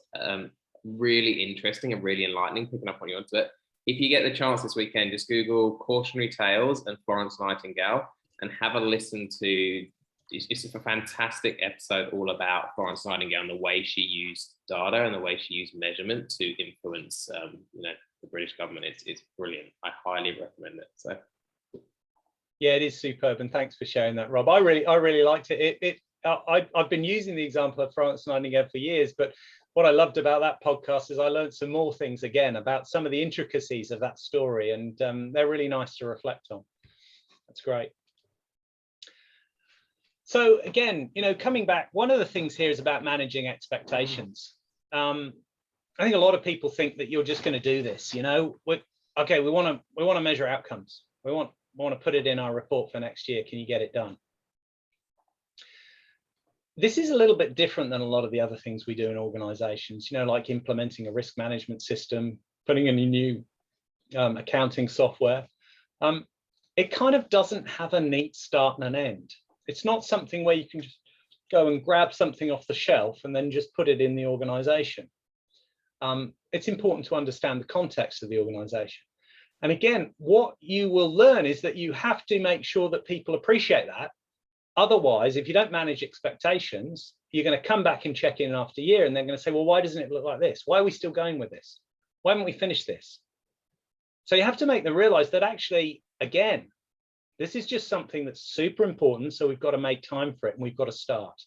[SPEAKER 1] really interesting and really enlightening, picking up on you onto it. If you get the chance this weekend, just Google Cautionary Tales and Florence Nightingale and have a listen to, it's a fantastic episode all about Florence Nightingale and the way she used data and the way she used measurement to influence the British government. It's brilliant. I highly recommend it. So
[SPEAKER 4] yeah, it is superb, and thanks for sharing that, Rob. I really liked it. I've been using the example of Florence Nightingale for years, but what I loved about that podcast is I learned some more things again about some of the intricacies of that story, and they're really nice to reflect on. That's great. So again, coming back, one of the things here is about managing expectations. I think a lot of people think that you're just going to do this. We want to measure outcomes. We want to put it in our report for next year. Can you get it done? This is a little bit different than a lot of the other things we do in organizations, like implementing a risk management system, putting in a new accounting software, it kind of doesn't have a neat start and an end. It's not something where you can just go and grab something off the shelf and then just put it in the organization. It's important to understand the context of the organization. And again, what you will learn is that you have to make sure that people appreciate that. Otherwise, if you don't manage expectations, you're going to come back and check in after a year and they're going to say, well, why doesn't it look like this? Why are we still going with this? Why haven't we finished this? So you have to make them realize that actually, again, this is just something that's super important. So we've got to make time for it and we've got to start.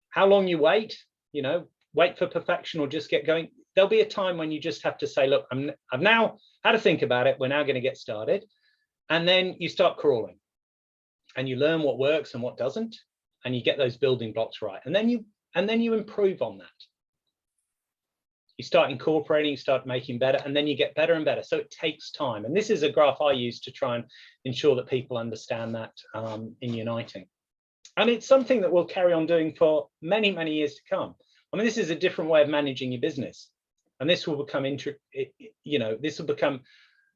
[SPEAKER 4] How long you wait, wait for perfection or just get going. There'll be a time when you just have to say, look, I've now had to think about it. We're now going to get started. And then you start crawling and you learn what works and what doesn't. And you get those building blocks right. And then you improve on that. You start incorporating, you start making better, and then you get better and better. So it takes time. And this is a graph I use to try and ensure that people understand that in Uniting. And it's something that we'll carry on doing for many, many years to come. I mean, this is a different way of managing your business. And this will become, this will become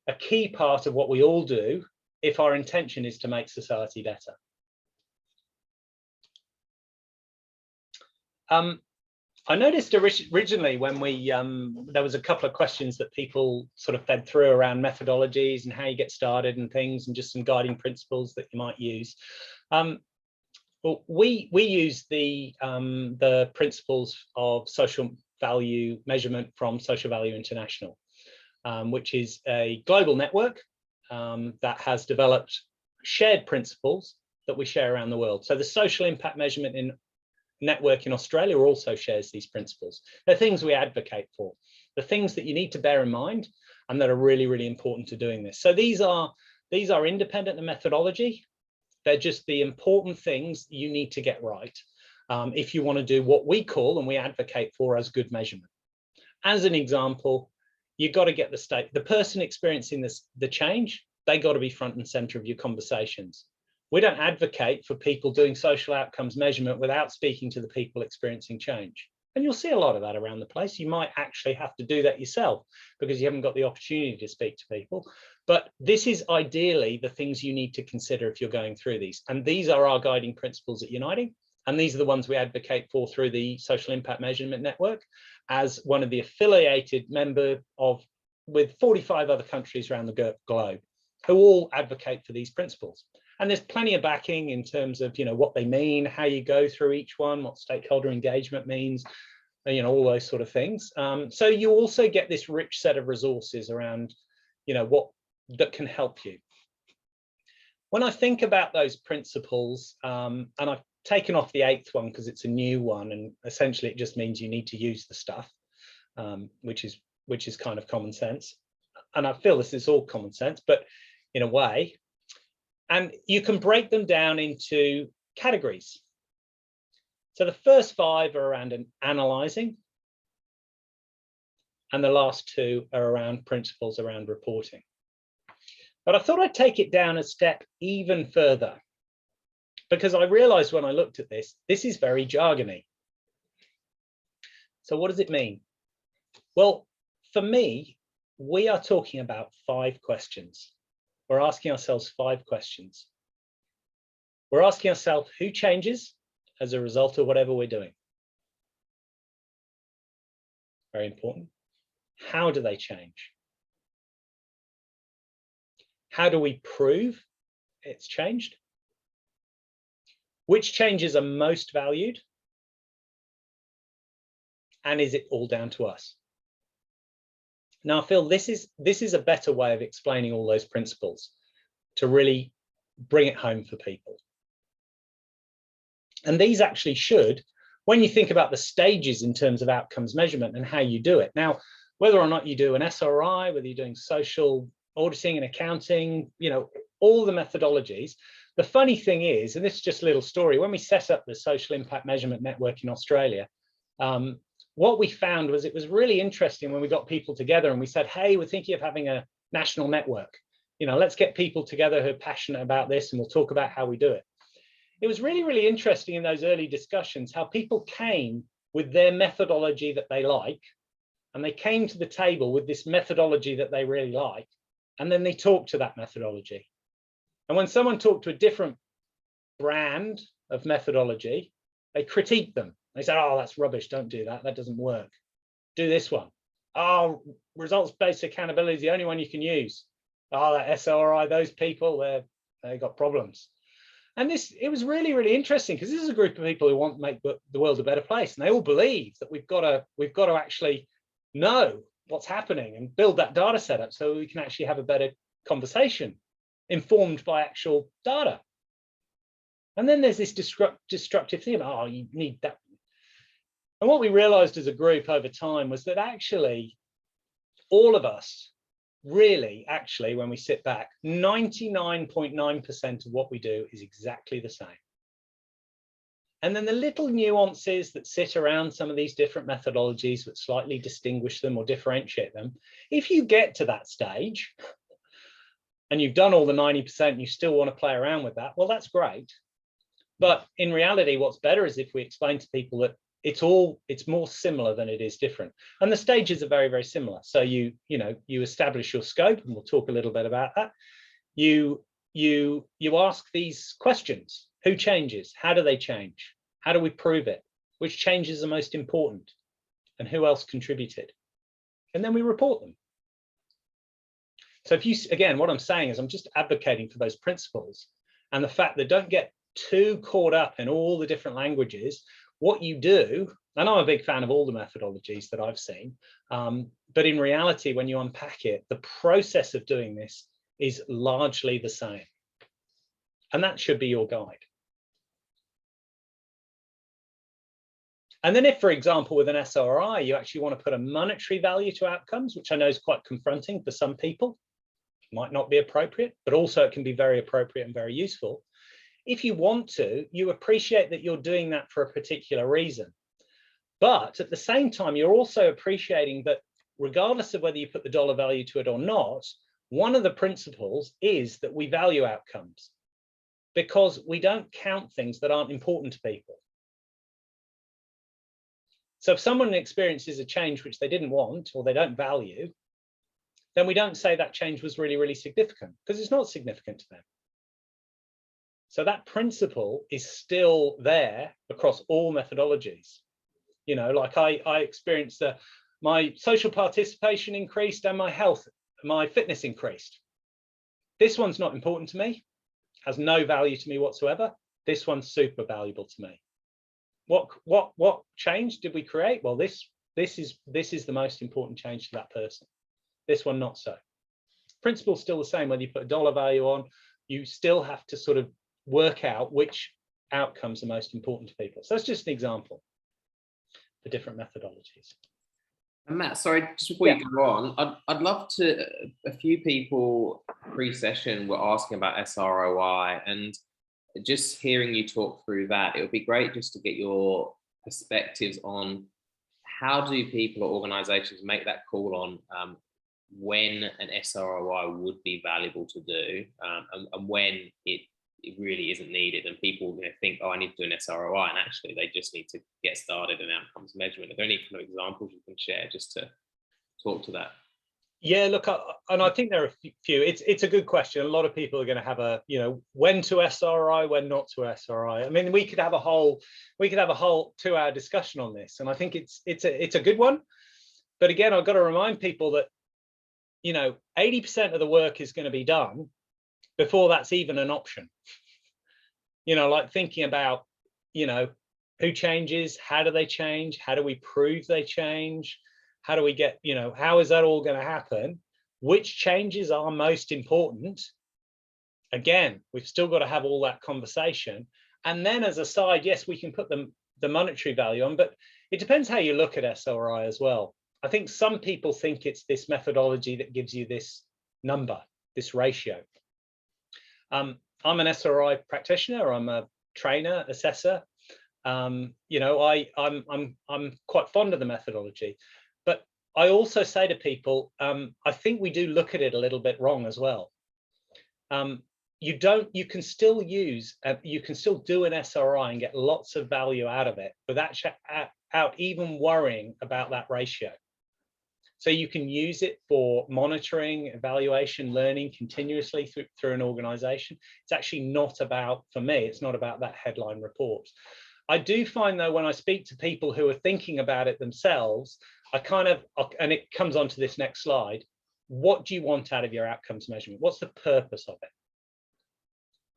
[SPEAKER 4] a key part of what we all do if our intention is to make society better. I noticed originally when there was a couple of questions that people sort of fed through around methodologies and how you get started and things and just some guiding principles that you might use. Well, we use the principles of social value measurement from Social Value International, which is a global network that has developed shared principles that we share around the world. So the social impact measurement network in Australia also shares these principles. They're things we advocate for, the things that you need to bear in mind and that are really, really important to doing this. So these are independent of methodology. They're just the important things you need to get right if you want to do what we call and we advocate for as good measurement. As an example, you've got to get the person experiencing the change, they got to be front and center of your conversations. We don't advocate for people doing social outcomes measurement without speaking to the people experiencing change. And you'll see a lot of that around the place. You might actually have to do that yourself because you haven't got the opportunity to speak to people. But this is ideally the things you need to consider if you're going through these. And these are our guiding principles at Uniting. And these are the ones we advocate for through the Social Impact Measurement Network as one of the affiliated member with 45 other countries around the globe who all advocate for these principles. And there's plenty of backing in terms of, what they mean, how you go through each one, what stakeholder engagement means, all those sort of things. So you also get this rich set of resources around, that can help you. When I think about those principles, and I've taken off the 8th one because it's a new one, and essentially it just means you need to use the stuff, which is kind of common sense. And I feel this is all common sense, but in a way. And you can break them down into categories. So the first 5 are around analyzing, and the last 2 are around principles around reporting. But I thought I'd take it down a step even further, because I realized when I looked at this is very jargony. So what does it mean? Well, for me, we are talking about 5 questions. We're asking ourselves 5 questions. We're asking ourselves who changes as a result of whatever we're doing. Very important. How do they change? How do we prove it's changed? Which changes are most valued? And is it all down to us? Now, I feel this is a better way of explaining all those principles to really bring it home for people. And these actually should, when you think about the stages in terms of outcomes measurement and how you do it. Now, whether or not you do an SROI, whether you're doing social auditing and accounting, all the methodologies. The funny thing is, and this is just a little story, when we set up the Social Impact Measurement Network in Australia, what we found was it was really interesting when we got people together and we said, hey, we're thinking of having a national network. Let's get people together who are passionate about this and we'll talk about how we do it. It was really, really interesting in those early discussions how people came with their methodology that they like and they came to the table with this methodology that they really like, and then they talked to that methodology. And when someone talked to a different brand of methodology, they critiqued them. They said, oh, that's rubbish, don't do that, that doesn't work. Do this one. Oh, results-based accountability is the only one you can use. Oh, that SROI, those people, they got problems. And it was really, really interesting, because this is a group of people who want to make the world a better place, and they all believe that we've got to actually know what's happening and build that data set up so we can actually have a better conversation informed by actual data. And then there's this destructive thing about, oh, you need that. And what we realized as a group over time was that actually all of us really, actually, when we sit back, 99.9% of what we do is exactly the same. And then the little nuances that sit around some of these different methodologies that slightly distinguish them or differentiate them, if you get to that stage and you've done all the 90% and you still want to play around with that, well, that's great. But in reality, what's better is if we explain to people that it's more similar than it is different. And the stages are very, very similar. So you establish your scope, and we'll talk a little bit about that. You ask these questions: who changes? How do they change? How do we prove it? Which changes are most important? And who else contributed? And then we report them. So again, what I'm saying is I'm just advocating for those principles and the fact that don't get too caught up in all the different languages. What you do, and I'm a big fan of all the methodologies that I've seen, but in reality, when you unpack it, the process of doing this is largely the same. And that should be your guide. And then if, for example, with an SROI, you actually want to put a monetary value to outcomes, which I know is quite confronting for some people, might not be appropriate, but also it can be very appropriate and very useful. If you want to, you appreciate that you're doing that for a particular reason. But at the same time, you're also appreciating that regardless of whether you put the dollar value to it or not, one of the principles is that we value outcomes, because we don't count things that aren't important to people. So if someone experiences a change which they didn't want or they don't value, then we don't say that change was really, really significant, because it's not significant to them. So that principle is still there across all methodologies. You know, like I experienced my social participation increased and my fitness increased. This one's not important to me, has no value to me whatsoever. This one's super valuable to me. What change did we create? Well, this is the most important change to that person. This one not so. Principle's still the same. Whether you put a dollar value on, you still have to sort of work out which outcomes are most important to people. So that's just an example for different methodologies.
[SPEAKER 1] And Matt, sorry, just before you go on, I'd love to, a few people pre-session were asking about SROI, and just hearing you talk through that, it would be great just to get your perspectives on how do people or organizations make that call on when an SROI would be valuable to do, and when it really isn't needed, and people think, oh, I need to do an SROI, and actually they just need to get started in outcomes measurement. Are there any kind of examples you can share just to talk to that?
[SPEAKER 4] Yeah, look, and I think there are a few. It's a good question. A lot of people are going to have a, when to SRI, when not to SRI. I mean, we could have a whole 2-hour discussion on this, and I think it's a good one. But again, I've got to remind people that 80% of the work is going to be done before that's even an option. Like thinking about, who changes, how do they change, how do we prove they change, how do we get, how is that all going to happen, which changes are most important. Again, we've still got to have all that conversation. And then as a side, yes, we can put the monetary value on, but it depends how you look at SRI as well. I think some people think it's this methodology that gives you this number, this ratio. I'm an SRI practitioner. I'm a trainer, assessor. I'm quite fond of the methodology, but I also say to people, I think we do look at it a little bit wrong as well. You can still do an SRI and get lots of value out of it without even worrying about that ratio. So you can use it for monitoring, evaluation, learning continuously through an organization. It's actually not about, for me, it's not about that headline report. I do find though, when I speak to people who are thinking about it themselves, and it comes onto this next slide, what do you want out of your outcomes measurement? What's the purpose of it?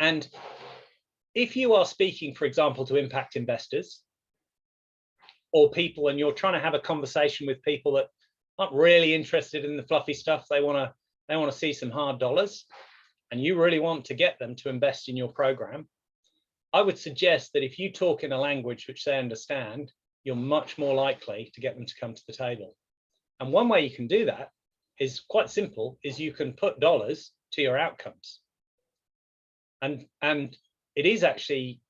[SPEAKER 4] And if you are speaking, for example, to impact investors or people, and you're trying to have a conversation with people that aren't really interested in the fluffy stuff, they want to see some hard dollars, and you really want to get them to invest in your program, I would suggest that if you talk in a language which they understand, you're much more likely to get them to come to the table. And one way you can do that is quite simple, is you can put dollars to your outcomes. And it is actually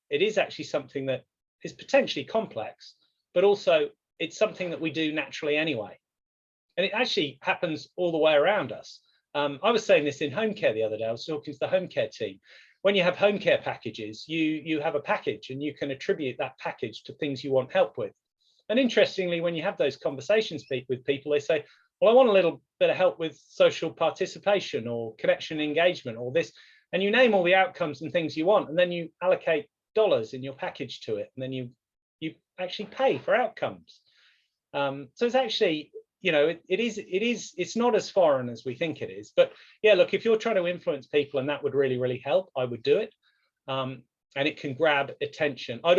[SPEAKER 4] something that is potentially complex, but also it's something that we do naturally anyway. And it actually happens all the way around us. I was saying this in home care the other day. I was talking to the home care team. When you have home care packages, you have a package and you can attribute that package to things you want help with. And interestingly, when you have those conversations with people, they say, well, I want a little bit of help with social participation or connection engagement or this, and you name all the outcomes and things you want, and then you allocate dollars in your package to it, and then you actually pay for outcomes. So it's actually, you know, it's not as foreign as we think it is. But yeah, look, if you're trying to influence people and that would really, really help, I would do it. And it can grab attention. I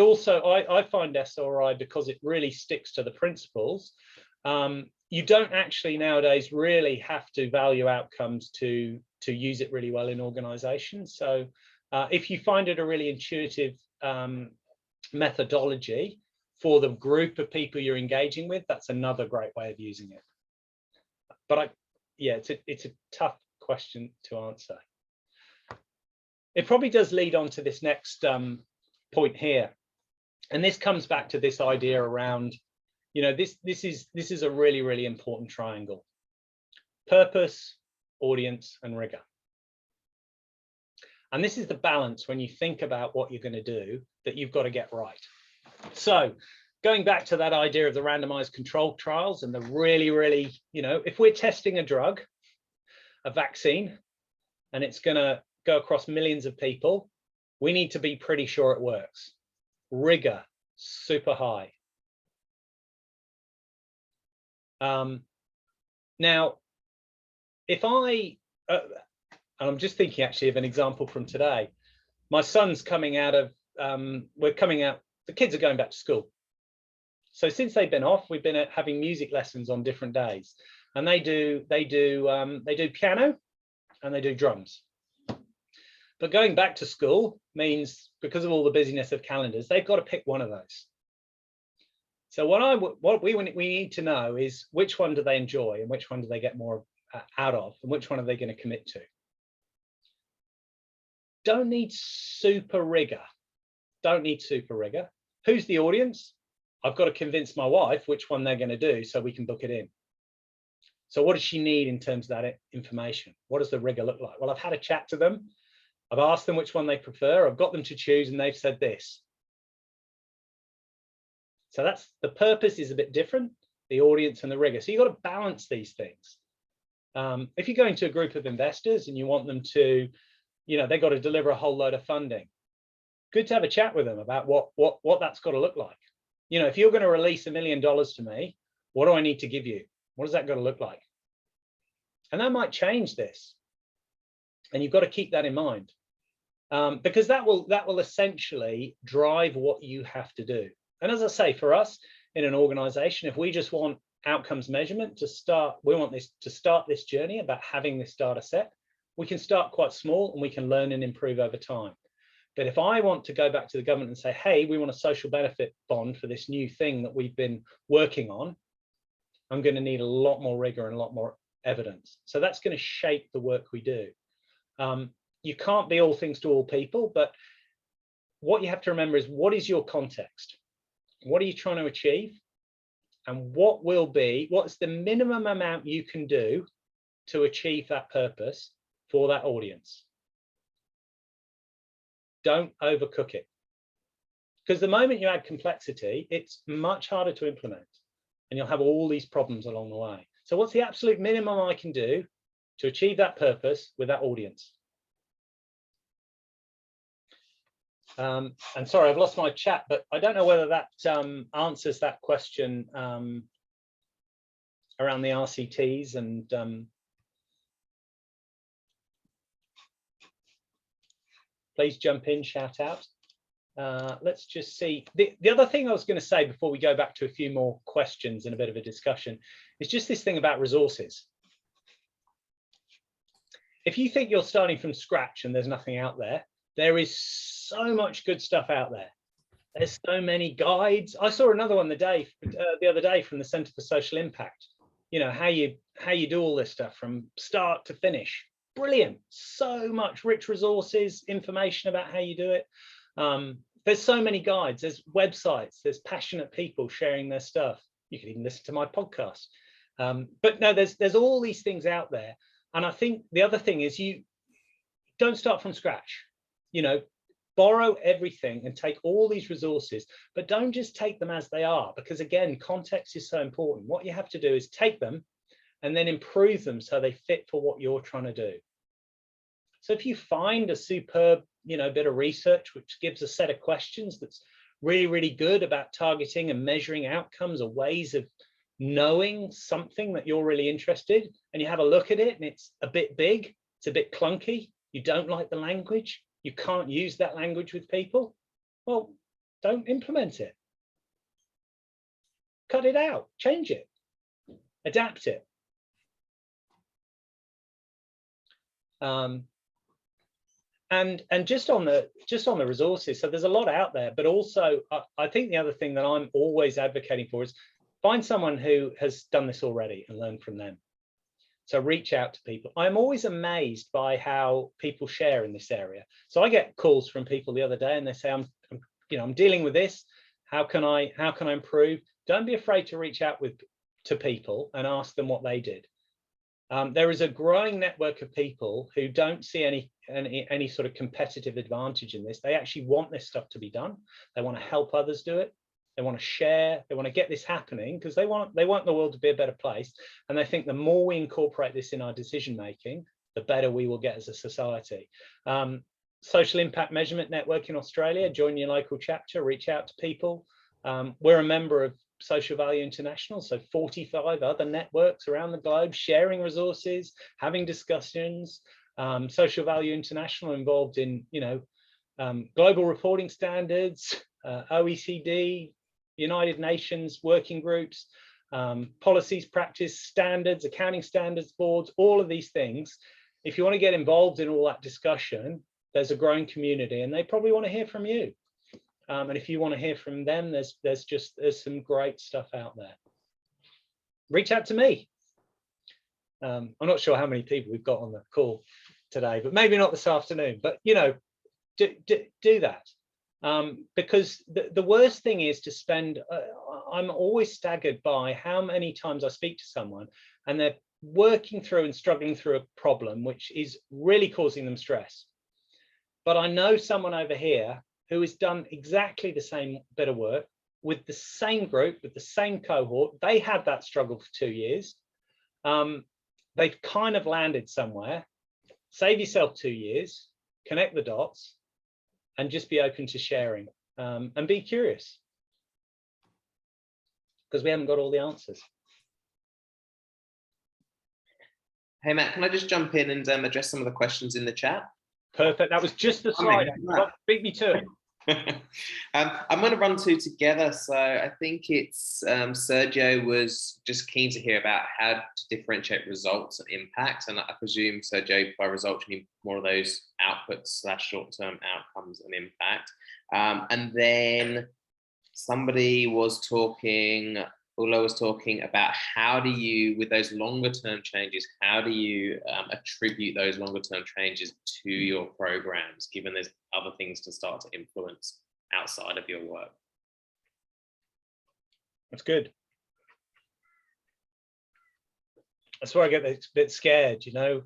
[SPEAKER 4] find SROI, because it really sticks to the principles, you don't actually nowadays really have to value outcomes to use it really well in organizations. So if you find it a really intuitive methodology for the group of people you're engaging with, that's another great way of using it. But it's a tough question to answer. It probably does lead on to this next point here. And this comes back to this idea around, you know, this is a really, really important triangle: purpose, audience, and rigor. And this is the balance when you think about what you're going to do that you've got to get right. So going back to that idea of the randomized controlled trials and the really, really, you know, if we're testing a drug, a vaccine, and it's going to go across millions of people, we need to be pretty sure it works. Rigor, super high. Now, if and I'm just thinking actually of an example from today. My son's coming out of, the kids are going back to school. So since they've been off, we've been having music lessons on different days, and they do piano and they do drums. But going back to school means, because of all the busyness of calendars, they've got to pick one of those. So what we need to know is, which one do they enjoy and which one do they get more out of, and which one are they going to commit to? Don't need super rigor. Don't need super rigor. Who's the audience? I've got to convince my wife which one they're going to do so we can book it in. So what does she need in terms of that information? What does the rigor look like? Well, I've had a chat to them. I've asked them which one they prefer. I've got them to choose, and they've said this. So that's, the purpose is a bit different, the audience and the rigor. So you've got to balance these things. If you're going to a group of investors and you want them to, you know, they've got to deliver a whole load of funding, good to have a chat with them about what that's got to look like. You know, if you're going to release $1 million to me, what do I need to give you? What does that got to look like? And that might change this. And you've got to keep that in mind. Because that will essentially drive what you have to do. And as I say, for us in an organization, if we just want outcomes measurement to start, we want this to start this journey about having this data set, we can start quite small and we can learn and improve over time. But if I want to go back to the government and say, hey, we want a social benefit bond for this new thing that we've been working on, I'm going to need a lot more rigor and a lot more evidence. So that's going to shape the work we do. You can't be all things to all people, but what you have to remember is, what is your context? What are you trying to achieve? And what's the minimum amount you can do to achieve that purpose for that audience? Don't overcook it. Because the moment you add complexity, it's much harder to implement, and you'll have all these problems along the way. So what's the absolute minimum I can do to achieve that purpose with that audience? And sorry, I've lost my chat, but I don't know whether that answers that question around the RCTs and please jump in, shout out. Let's just see. The other thing I was going to say before we go back to a few more questions and a bit of a discussion is just this thing about resources. If you think you're starting from scratch and there's nothing out there, there is so much good stuff out there. There's so many guides. I saw another one the other day from the Centre for Social Impact. You know, how you do all this stuff from start to finish. Brilliant. So much rich resources, information about how you do it. There's so many guides, there's websites, there's passionate people sharing their stuff. You can even listen to my podcast. But no, there's all these things out there. And I think the other thing is you don't start from scratch. You know, borrow everything and take all these resources, but don't just take them as they are, because again, context is so important. What you have to do is take them and then improve them so they fit for what you're trying to do. So if you find a superb, you know, bit of research which gives a set of questions that's really, really good about targeting and measuring outcomes or ways of knowing something that you're really interested, and you have a look at it and it's a bit big, it's a bit clunky, you don't like the language, you can't use that language with people, well, don't implement it. Cut it out, change it, adapt it. And just on the resources, so there's a lot out there, but also I think the other thing that I'm always advocating for is find someone who has done this already and learn from them. So reach out to people. I'm always amazed by how people share in this area. So I get calls from people the other day and they say, I'm dealing with this. How can I improve? Don't be afraid to reach out to people and ask them what they did. There is a growing network of people who don't see any sort of competitive advantage in this. They actually want this stuff to be done. They want to help others do it. They want to share. They want to get this happening because they want the world to be a better place. And they think the more we incorporate this in our decision making, the better we will get as a society. Social Impact Measurement Network in Australia. Join your local chapter. Reach out to people. We're a member of Social Value International, so 45 other networks around the globe sharing resources, having discussions. Social Value International involved in, global reporting standards, OECD, United Nations working groups, policies, practice standards, accounting standards boards, all of these things. If you want to get involved in all that discussion, there's a growing community and they probably want to hear from you. And if you want to hear from them, there's some great stuff out there. Reach out to me. I'm not sure how many people we've got on the call today, but maybe not this afternoon, but do that. Because the worst thing is to spend, I'm always staggered by how many times I speak to someone and they're working through and struggling through a problem which is really causing them stress. But I know someone over here who has done exactly the same bit of work with the same group, with the same cohort. They had that struggle for 2 years. They've kind of landed somewhere. Save yourself 2 years, connect the dots, and just be open to sharing and be curious, because we haven't got all the answers.
[SPEAKER 1] Hey, Matt, can I just jump in and address some of the questions in the chat?
[SPEAKER 4] Perfect. That was just the slide. Beat me to it.
[SPEAKER 1] I'm going to run two together. So I think it's Sergio was just keen to hear about how to differentiate results and impact. And I presume, Sergio, by results, you mean more of those outputs / short-term outcomes and impact. And then somebody was talking, Ulla was talking about how do you, with those longer term changes, how do you attribute those longer term changes to your programs, given there's other things to start to influence outside of your work?
[SPEAKER 4] That's good. That's where I get a bit scared, I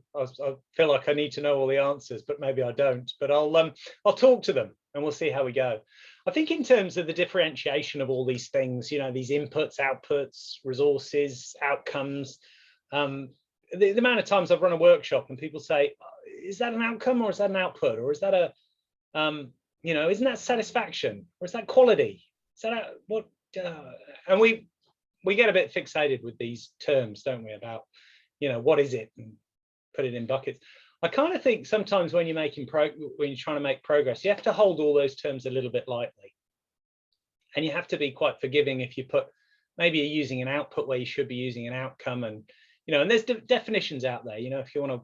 [SPEAKER 4] feel like I need to know all the answers, but maybe I don't. But I'll talk to them and we'll see how we go. I think in terms of the differentiation of all these things, these inputs, outputs, resources, outcomes, The amount of times I've run a workshop and people say, is that an outcome or is that an output, or is that a isn't that satisfaction, or is that quality, is that what and we get a bit fixated with these terms, don't we, about what is it, and put it in buckets. I kind of think sometimes when you're when you're trying to make progress, you have to hold all those terms a little bit lightly, and you have to be quite forgiving if you put, maybe you're using an output where you should be using an outcome, and and there's definitions out there, if you want to,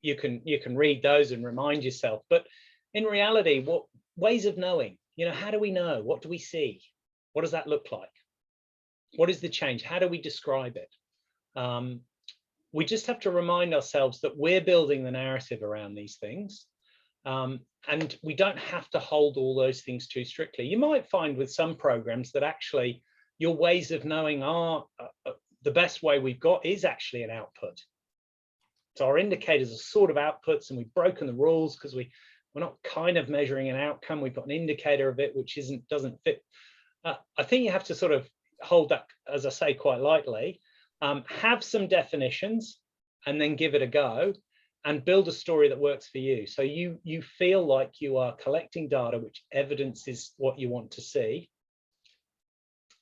[SPEAKER 4] you can read those and remind yourself. But in reality, what ways of knowing, how do we know? What do we see? What does that look like? What is the change? How do we describe it? We just have to remind ourselves that we're building the narrative around these things, and we don't have to hold all those things too strictly. You might find with some programs that actually your ways of knowing are the best way we've got is actually an output. So our indicators are sort of outputs, and we've broken the rules because we're not kind of measuring an outcome. We've got an indicator of it which doesn't fit. I think you have to sort of hold that, as I say, quite lightly. Have some definitions and then give it a go, and build a story that works for you. So you feel like you are collecting data which evidences what you want to see.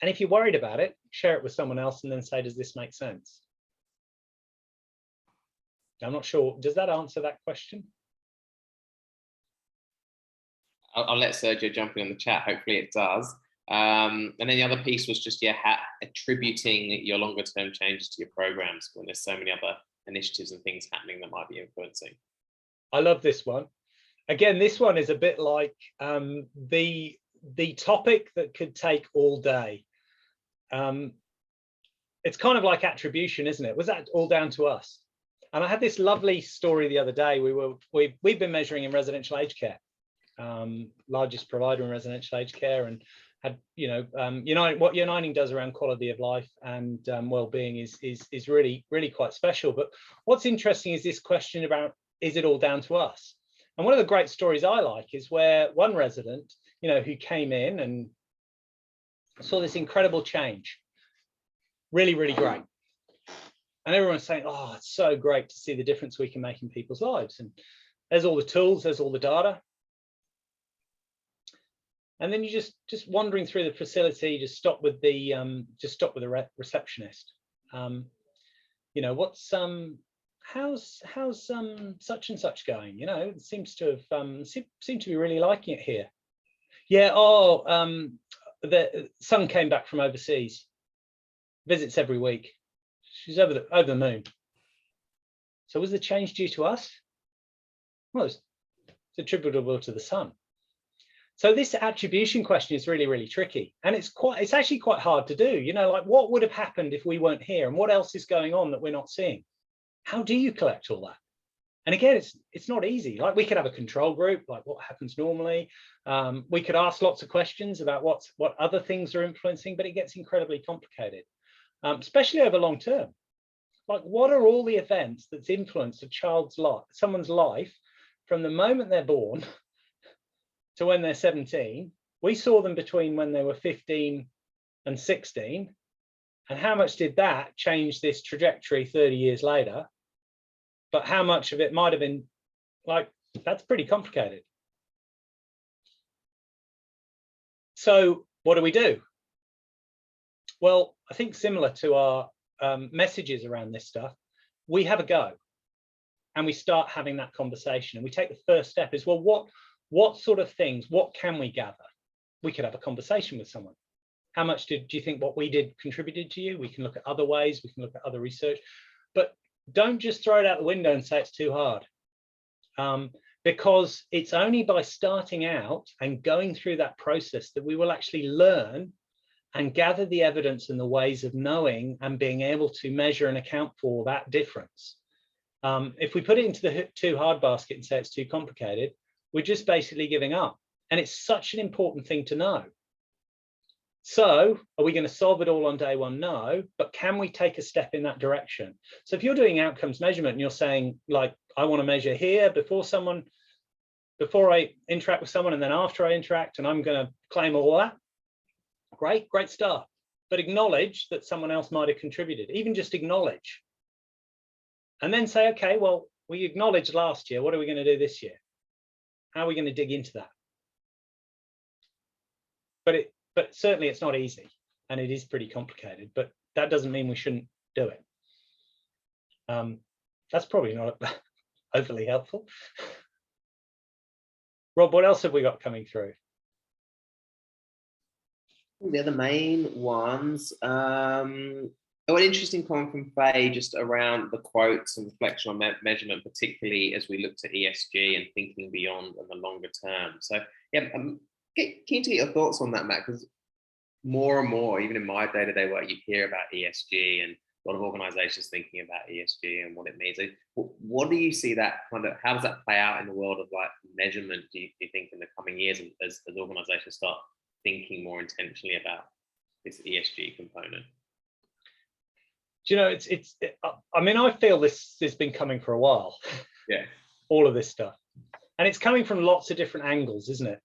[SPEAKER 4] And if you're worried about it, share it with someone else and then say, does this make sense? I'm not sure. Does that answer that question?
[SPEAKER 1] I'll let Sergio jump in on the chat. Hopefully it does. And then the other piece was just, attributing your longer term changes to your programs when there's so many other initiatives and things happening that might be influencing.
[SPEAKER 4] I love this one. Again, this one is a bit like the topic that could take all day. It's kind of like attribution, isn't it? Was that all down to us? And I had this lovely story the other day. We've been measuring in residential aged care, largest provider in residential aged care, and had what Uniting does around quality of life and well-being is really quite special. But what's interesting is this question about, is it all down to us? And one of the great stories I like is where one resident, who came in and saw this incredible change, really great. And everyone's saying, oh, it's so great to see the difference we can make in people's lives. And there's all the tools, there's all the data. And then you just wandering through the facility, just stop with the receptionist. What's how's such and such going? It seems to have seem to be really liking it here. Yeah. Oh, the son came back from overseas, visits every week. She's over the moon. So was the change due to us? Well, it's attributable to the son. So this attribution question is really tricky, and it's actually quite hard to do. Like, what would have happened if we weren't here, and what else is going on that we're not seeing? How do you collect all that? And again, it's not easy. Like, we could have a control group, like what happens normally. We could ask lots of questions about what other things are influencing, but it gets incredibly complicated, especially over long term. Like, what are all the events that's influenced a child's life, someone's life, from the moment they're born to when they're 17? We saw them between when they were 15 and 16. And how much did that change this trajectory 30 years later? But how much of it might have been, like, that's pretty complicated. So what do? Well, I think similar to our messages around this stuff, we have a go and we start having that conversation, and we take the first step is, well, what sort of things, what can we gather? We could have a conversation with someone. How much do you think what we did contributed to you? We can look at other ways, we can look at other research, but don't just throw it out the window and say it's too hard. Because it's only by starting out and going through that process that we will actually learn and gather the evidence and the ways of knowing and being able to measure and account for that difference. If we put it into the too hard basket and say it's too complicated, we're just basically giving up. And it's such an important thing to know. So are we going to solve it all on day one? No, but can we take a step in that direction? So if you're doing outcomes measurement and you're saying, like, I want to measure here before I interact with someone, and then after I interact, and I'm going to claim all that, great start. But acknowledge that someone else might have contributed. Even just acknowledge and then say, okay, well, we acknowledged last year, what are we going to do this year? How are we going to dig into that? But certainly it's not easy, and it is pretty complicated, but that doesn't mean we shouldn't do it. That's probably not overly helpful. Rob, what else have we got coming through?
[SPEAKER 1] They're the main ones. Oh, an interesting comment from Faye just around the quotes and reflection on measurement, particularly as we look to ESG and thinking beyond and the longer term. So yeah, I'm keen to get your thoughts on that, Matt, because more and more, even in my day-to-day work, you hear about ESG and a lot of organizations thinking about ESG and what it means. What do you see that kind of, how does that play out in the world of like measurement, do you think, in the coming years as organizations start thinking more intentionally about this ESG component?
[SPEAKER 4] Do you know, I mean, I feel this has been coming for a while.
[SPEAKER 1] Yeah.
[SPEAKER 4] All of this stuff. And it's coming from lots of different angles, isn't it?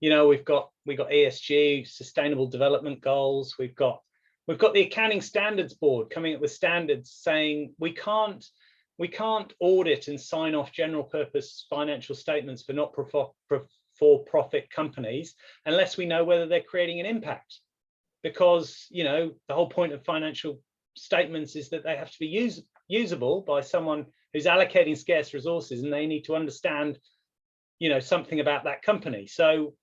[SPEAKER 4] You know, we've got ESG, sustainable development goals. We've got the Accounting Standards Board coming up with standards saying we can't audit and sign off general purpose financial statements for not-for-profit companies unless we know whether they're creating an impact. Because, you know, the whole point of financial statements is that they have to be usable by someone who's allocating scarce resources, and they need to understand, you know, something about that company. So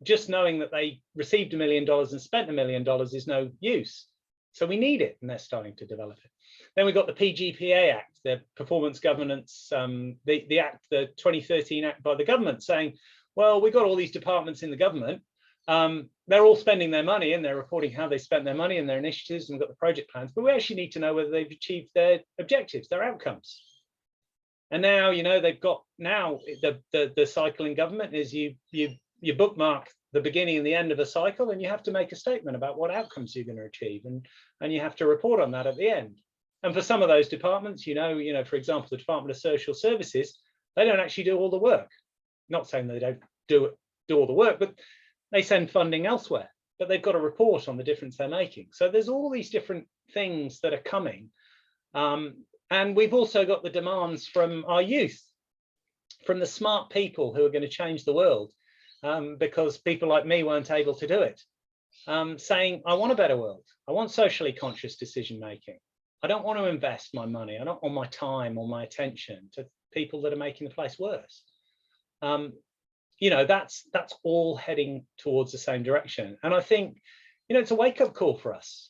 [SPEAKER 4] just knowing that they received $1 million and spent $1 million is no use. So we need it, and they're starting to develop it. Then we've got the PGPA Act, the Performance Governance, the Act, the 2013 Act by the government, saying, well, we've got all these departments in the government. They're all spending their money and they're reporting how they spent their money and their initiatives, and we've got the project plans, but we actually need to know whether they've achieved their objectives, their outcomes. And now, you know, they've got now the cycle in government is you bookmark the beginning and the end of a cycle, and you have to make a statement about what outcomes you're going to achieve, and you have to report on that at the end. And for some of those departments, you know, for example, the Department of Social Services, they don't actually do all the work. Not saying they don't do all the work, but they send funding elsewhere, but they've got to report on the difference they're making. So there's all these different things that are coming. And we've also got the demands from our youth, from the smart people who are going to change the world, because people like me weren't able to do it, saying, I want a better world. I want socially conscious decision making. I don't want to invest my money. I don't want my time or my attention to people that are making the place worse. You know, that's all heading towards the same direction. And I think, you know, it's a wake-up call for us.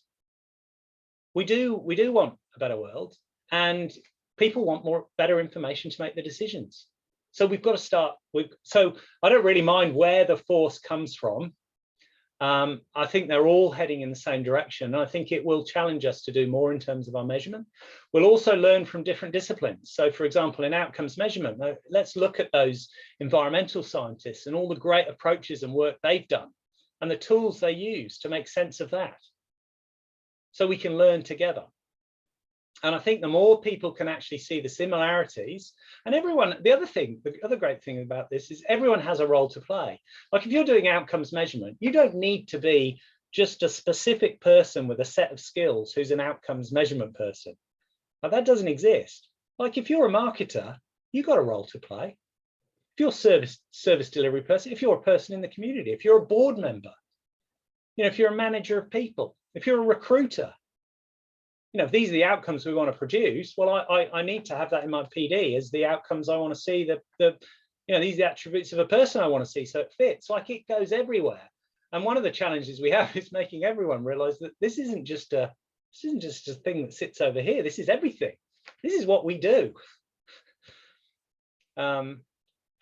[SPEAKER 4] We do want a better world, and people want better information to make the decisions. So we've got to start with, so I don't really mind where the force comes from. I think they're all heading in the same direction. And I think it will challenge us to do more in terms of our measurement. We'll also learn from different disciplines. So for example, in outcomes measurement, let's look at those environmental scientists and all the great approaches and work they've done and the tools they use to make sense of that. So we can learn together. And I think the more people can actually see the similarities, and everyone, the other great thing about this is everyone has a role to play. Like if you're doing outcomes measurement, you don't need to be just a specific person with a set of skills who's an outcomes measurement person. Like that doesn't exist. Like if you're a marketer, you've got a role to play. If you're a service delivery person, if you're a person in the community, if you're a board member, you know, if you're a manager of people, if you're a recruiter, you know, if these are the outcomes we want to produce, well, I need to have that in my PD as the outcomes I want to see, you know, these are the attributes of a person I want to see, so it fits. Like it goes everywhere. And one of the challenges we have is making everyone realize that this isn't just a thing that sits over here. This is everything. This is what we do. And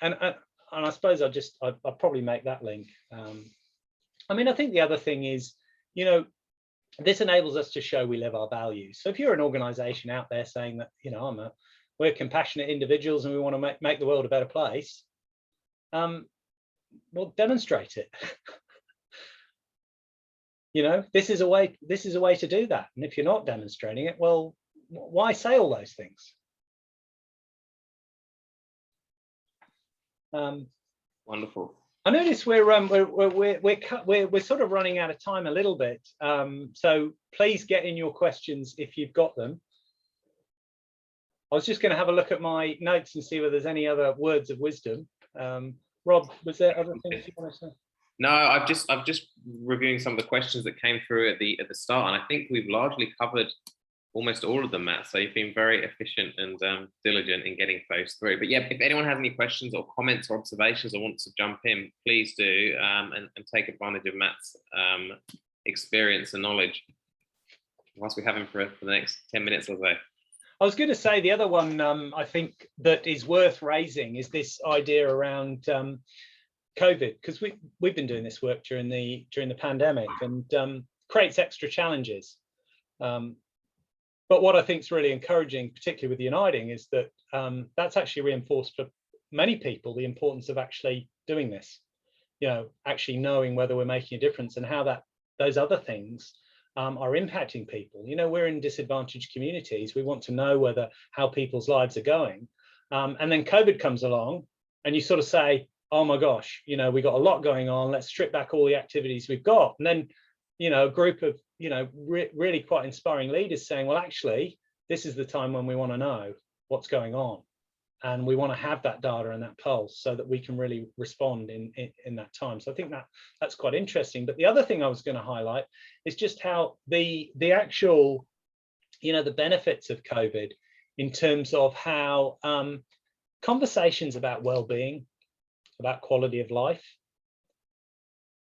[SPEAKER 4] I suppose I'll probably make that link. I mean, I think the other thing is, you know, this enables us to show we live our values. So if you're an organization out there saying that, you know, we're compassionate individuals and we want to make the world a better place, well, demonstrate it. You know, this is a way to do that. And if you're not demonstrating it, well, why say all those things?
[SPEAKER 1] Wonderful.
[SPEAKER 4] I notice we're sort of running out of time a little bit, so please get in your questions if you've got them. I was just going to have a look at my notes and see whether there's any other words of wisdom. Rob, was there other things you want to say?
[SPEAKER 1] No, I'm just reviewing some of the questions that came through at the start, and I think we've largely covered almost all of them, Matt. So you've been very efficient and diligent in getting those through. But yeah, if anyone has any questions or comments or observations or wants to jump in, please do, and take advantage of Matt's experience and knowledge whilst we have him for the next 10 minutes or so.
[SPEAKER 4] I was going to say the other one I think that is worth raising is this idea around COVID, because we've been doing this work during the pandemic, and creates extra challenges. But what I think is really encouraging, particularly with Uniting, is that that's actually reinforced for many people the importance of actually doing this. Actually knowing whether we're making a difference and how those other things are impacting people. We're in disadvantaged communities. We want to know how people's lives are going. And then COVID comes along and you sort of say, oh my gosh, we got a lot going on. Let's strip back all the activities we've got. And then, a group of, really quite inspiring leaders saying, well, actually, this is the time when we want to know what's going on. And we want to have that data and that pulse so that we can really respond in that time. So I think that's quite interesting. But the other thing I was going to highlight is just how the actual, the benefits of COVID in terms of how conversations about well-being, about quality of life,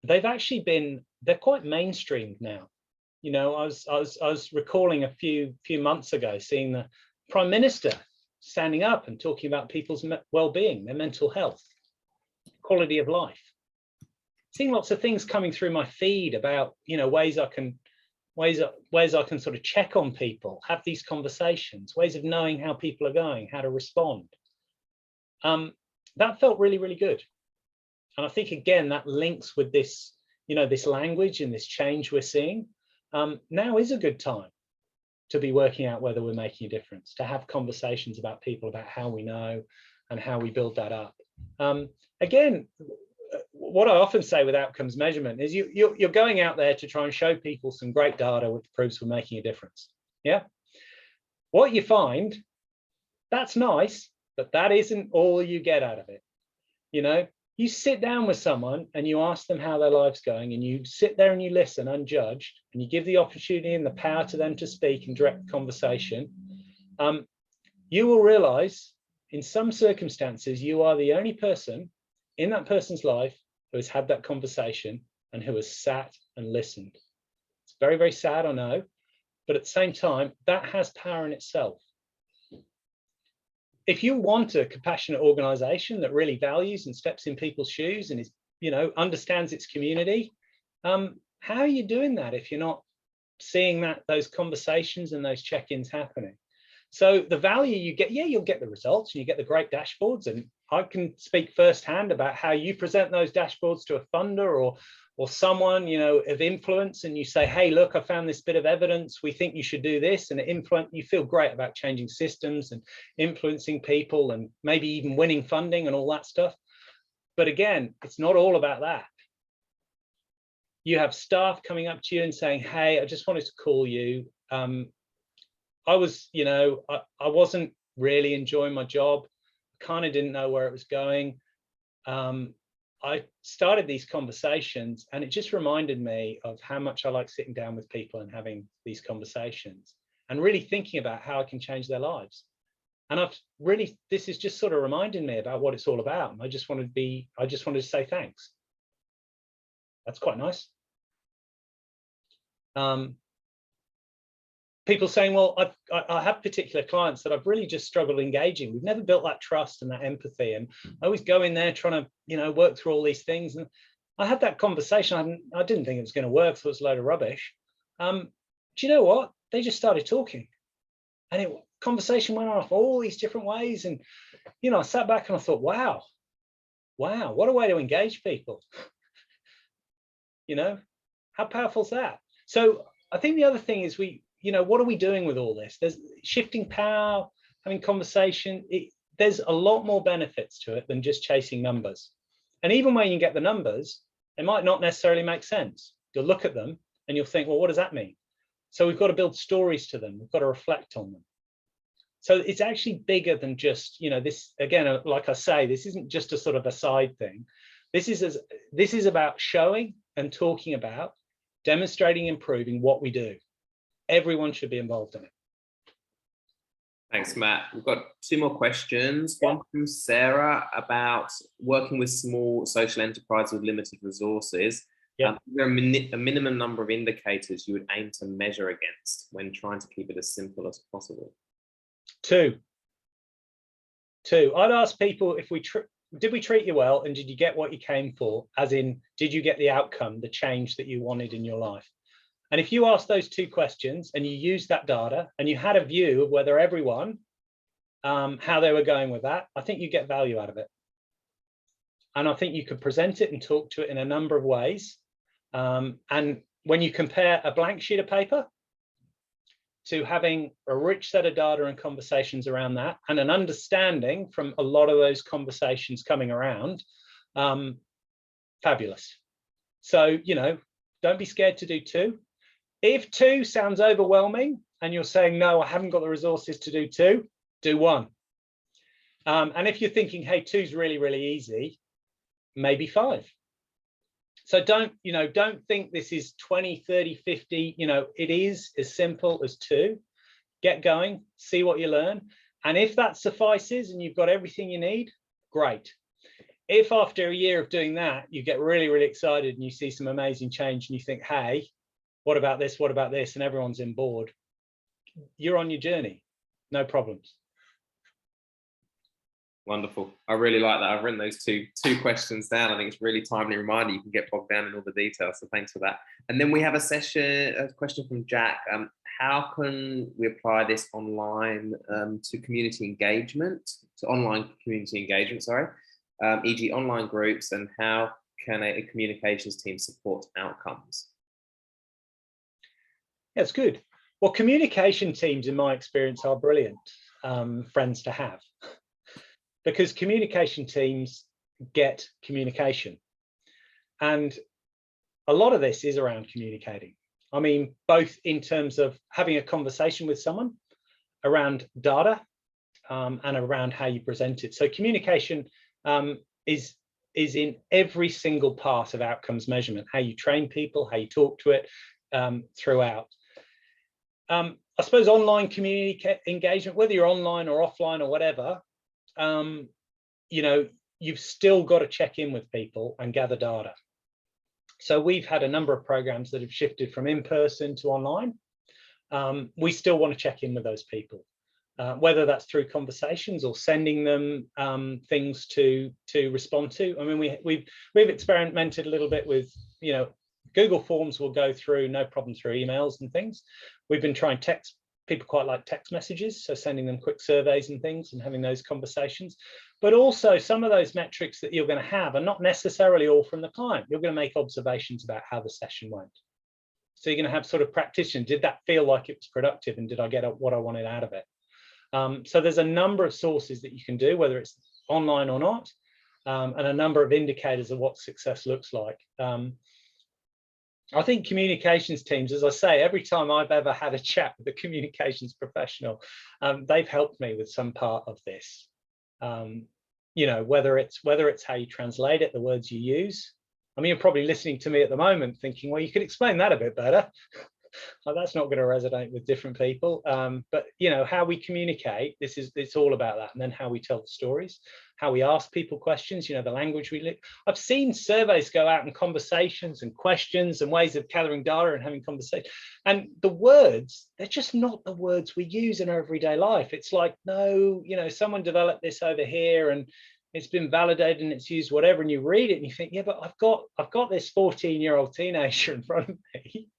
[SPEAKER 4] they're quite mainstreamed now. I was recalling a few months ago seeing the Prime Minister standing up and talking about people's well-being, their mental health, quality of life. Seeing lots of things coming through my feed about, ways I can sort of check on people, have these conversations, ways of knowing how people are going, how to respond. That felt really, really good. And I think, again, that links with this, this language and this change we're seeing. Now is a good time to be working out whether we're making a difference, to have conversations about people, about how we know and how we build that up. Again, what I often say with outcomes measurement is you're going out there to try and show people some great data which proves we're making a difference. Yeah. What you find, that's nice, but that isn't all you get out of it. You sit down with someone and you ask them how their life's going, and you sit there and you listen unjudged, and you give the opportunity and the power to them to speak and direct the conversation. You will realize in some circumstances, you are the only person in that person's life who has had that conversation and who has sat and listened. It's very, very sad, I know, but at the same time, that has power in itself. If you want a compassionate organization that really values and steps in people's shoes and is, understands its community, how are you doing that if you're not seeing those conversations and those check-ins happening? So the value you get, you'll get the results and you get the great dashboards. And I can speak firsthand about how you present those dashboards to a funder or someone, of influence, and you say, hey, look, I found this bit of evidence, we think you should do this, and you feel great about changing systems and influencing people and maybe even winning funding and all that stuff. But again, it's not all about that. You have staff coming up to you and saying, hey, I just wanted to call you. I wasn't really enjoying my job, kind of didn't know where it was going. I started these conversations and it just reminded me of how much I like sitting down with people and having these conversations and really thinking about how I can change their lives. And this is just sort of reminding me about what it's all about. And I just wanted to say thanks. That's quite nice. People saying, well, I have particular clients that I've really just struggled engaging. We've never built that trust and that empathy. And I always go in there trying to, work through all these things. And I had that conversation. I didn't think it was going to work. So it was a load of rubbish. Do you know what? They just started talking. And conversation went off all these different ways. And, I sat back and I thought, wow, what a way to engage people. How powerful is that? So I think the other thing is what are we doing with all this? There's shifting power, having conversation. There's a lot more benefits to it than just chasing numbers. And even when you get the numbers, they might not necessarily make sense. You'll look at them and you'll think, well, what does that mean? So we've got to build stories to them. We've got to reflect on them. So it's actually bigger than just, this, again, like I say, this isn't just a sort of a side thing. This is about showing and talking about, demonstrating, improving what we do. Everyone should be involved in it.
[SPEAKER 1] Thanks, Matt. We've got 2 more questions. One from Sarah about working with small social enterprises with limited resources. Is there a minimum number of indicators you would aim to measure against when trying to keep it as simple as possible?
[SPEAKER 4] 2. I'd ask people, if did we treat you well, and did you get what you came for? As in, did you get the outcome, the change that you wanted in your life? And if you ask those 2 questions and you use that data and you had a view of whether everyone, how they were going with that, I think you get value out of it. And I think you could present it and talk to it in a number of ways. And when you compare a blank sheet of paper to having a rich set of data and conversations around that, and an understanding from a lot of those conversations coming around, fabulous. So, don't be scared to do 2. If 2 sounds overwhelming and you're saying, no, I haven't got the resources to do 2, do 1. And if you're thinking, hey, 2's really, really easy, maybe 5. So don't think this is 20, 30, 50, it is as simple as 2. Get going, see what you learn. And if that suffices and you've got everything you need, great. If after a year of doing that, you get really, really excited and you see some amazing change and you think, hey, what about this? What about this? And everyone's in board, you're on your journey, no problems.
[SPEAKER 1] Wonderful. I really like that. I've written those two questions down. I think it's a really timely reminder. You can get bogged down in all the details. So thanks for that. And then we have a question from Jack. How can we apply this online to community engagement, e.g. online groups, and how can a communications team support outcomes?
[SPEAKER 4] That's good. Well, communication teams, in my experience, are brilliant friends to have. Because communication teams get communication. And a lot of this is around communicating. I mean, both in terms of having a conversation with someone around data and around how you present it. So communication is in every single part of outcomes measurement, how you train people, how you talk to it throughout. I suppose online community engagement, whether you're online or offline or whatever, you've still got to check in with people and gather data. So we've had a number of programs that have shifted from in-person to online. We still want to check in with those people, whether that's through conversations or sending them things to respond to. I mean, we've experimented a little bit with, Google Forms will go through no problem through emails and things. We've been trying text. People quite like text messages, so sending them quick surveys and things and having those conversations. But also some of those metrics that you're going to have are not necessarily all from the client. You're going to make observations about how the session went. So you're going to have sort of practitioner. Did that feel like it was productive, and did I get what I wanted out of it? So there's a number of sources that you can do, whether it's online or not, and a number of indicators of what success looks like. I think communications teams, as I say, every time I've ever had a chat with a communications professional, they've helped me with some part of this. Whether it's how you translate it, the words you use. I mean, you're probably listening to me at the moment thinking, well, you could explain that a bit better. Well, that's not going to resonate with different people. But how we communicate, it's all about that. And then how we tell the stories, how we ask people questions, the language we live. I've seen surveys go out and conversations and questions and ways of gathering data and having conversation. And the words, they're just not the words we use in our everyday life. It's like, no, someone developed this over here and it's been validated and it's used whatever, and you read it and you think, yeah, but I've got this 14-year-old teenager in front of me.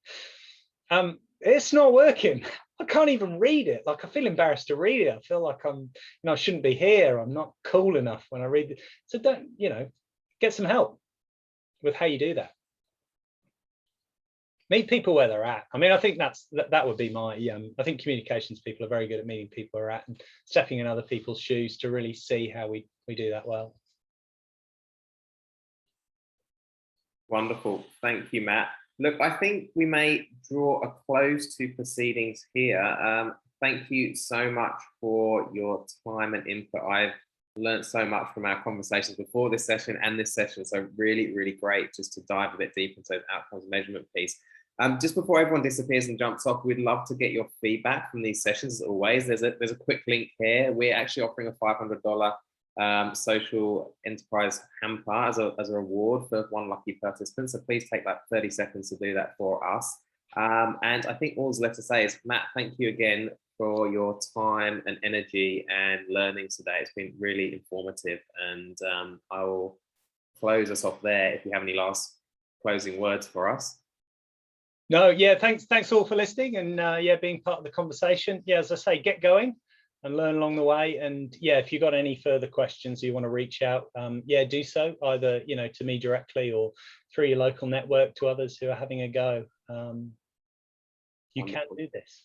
[SPEAKER 4] It's not working. I can't even read it. Like, I feel embarrassed to read it. I feel like I shouldn't be here. I'm not cool enough when I read it. So don't, get some help with how you do that. Meet people where they're at. I mean, I think that would be my, I think communications people are very good at meeting people where they're at and stepping in other people's shoes to really see how we do that well.
[SPEAKER 1] Wonderful. Thank you, Matt. Look, I think we may draw a close to proceedings here. thank you so much for your time and input. I've learned so much from our conversations before this session and this session. So really, really great just to dive a bit deeper into the outcomes measurement piece. Just before everyone disappears and jumps off, we'd love to get your feedback from these sessions. As always, there's a quick link here. We're actually offering a $500 social enterprise hamper as a reward for one lucky participant. So please take that 30 seconds to do that for us. And I think all's left to say is, Matt, thank you again for your time and energy and learning today. It's been really informative, and I will close us off there if you have any last closing words for us.
[SPEAKER 4] No, yeah, thanks all for listening and yeah, being part of the conversation. Yeah, as I say, get going and learn along the way. And yeah, if you've got any further questions you want to reach out, yeah, do so either, you know, to me directly or through your local network to others who are having a go. You can do this.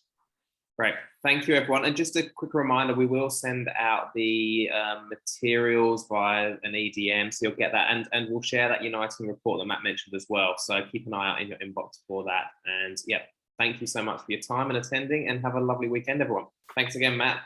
[SPEAKER 1] Great, thank you everyone. And just a quick reminder, we will send out the materials via an EDM, so you'll get that, and we'll share that Uniting report that Matt mentioned as well. So keep an eye out in your inbox for that. And yeah, thank you so much for your time and attending, and have a lovely weekend, everyone. Thanks again, Matt.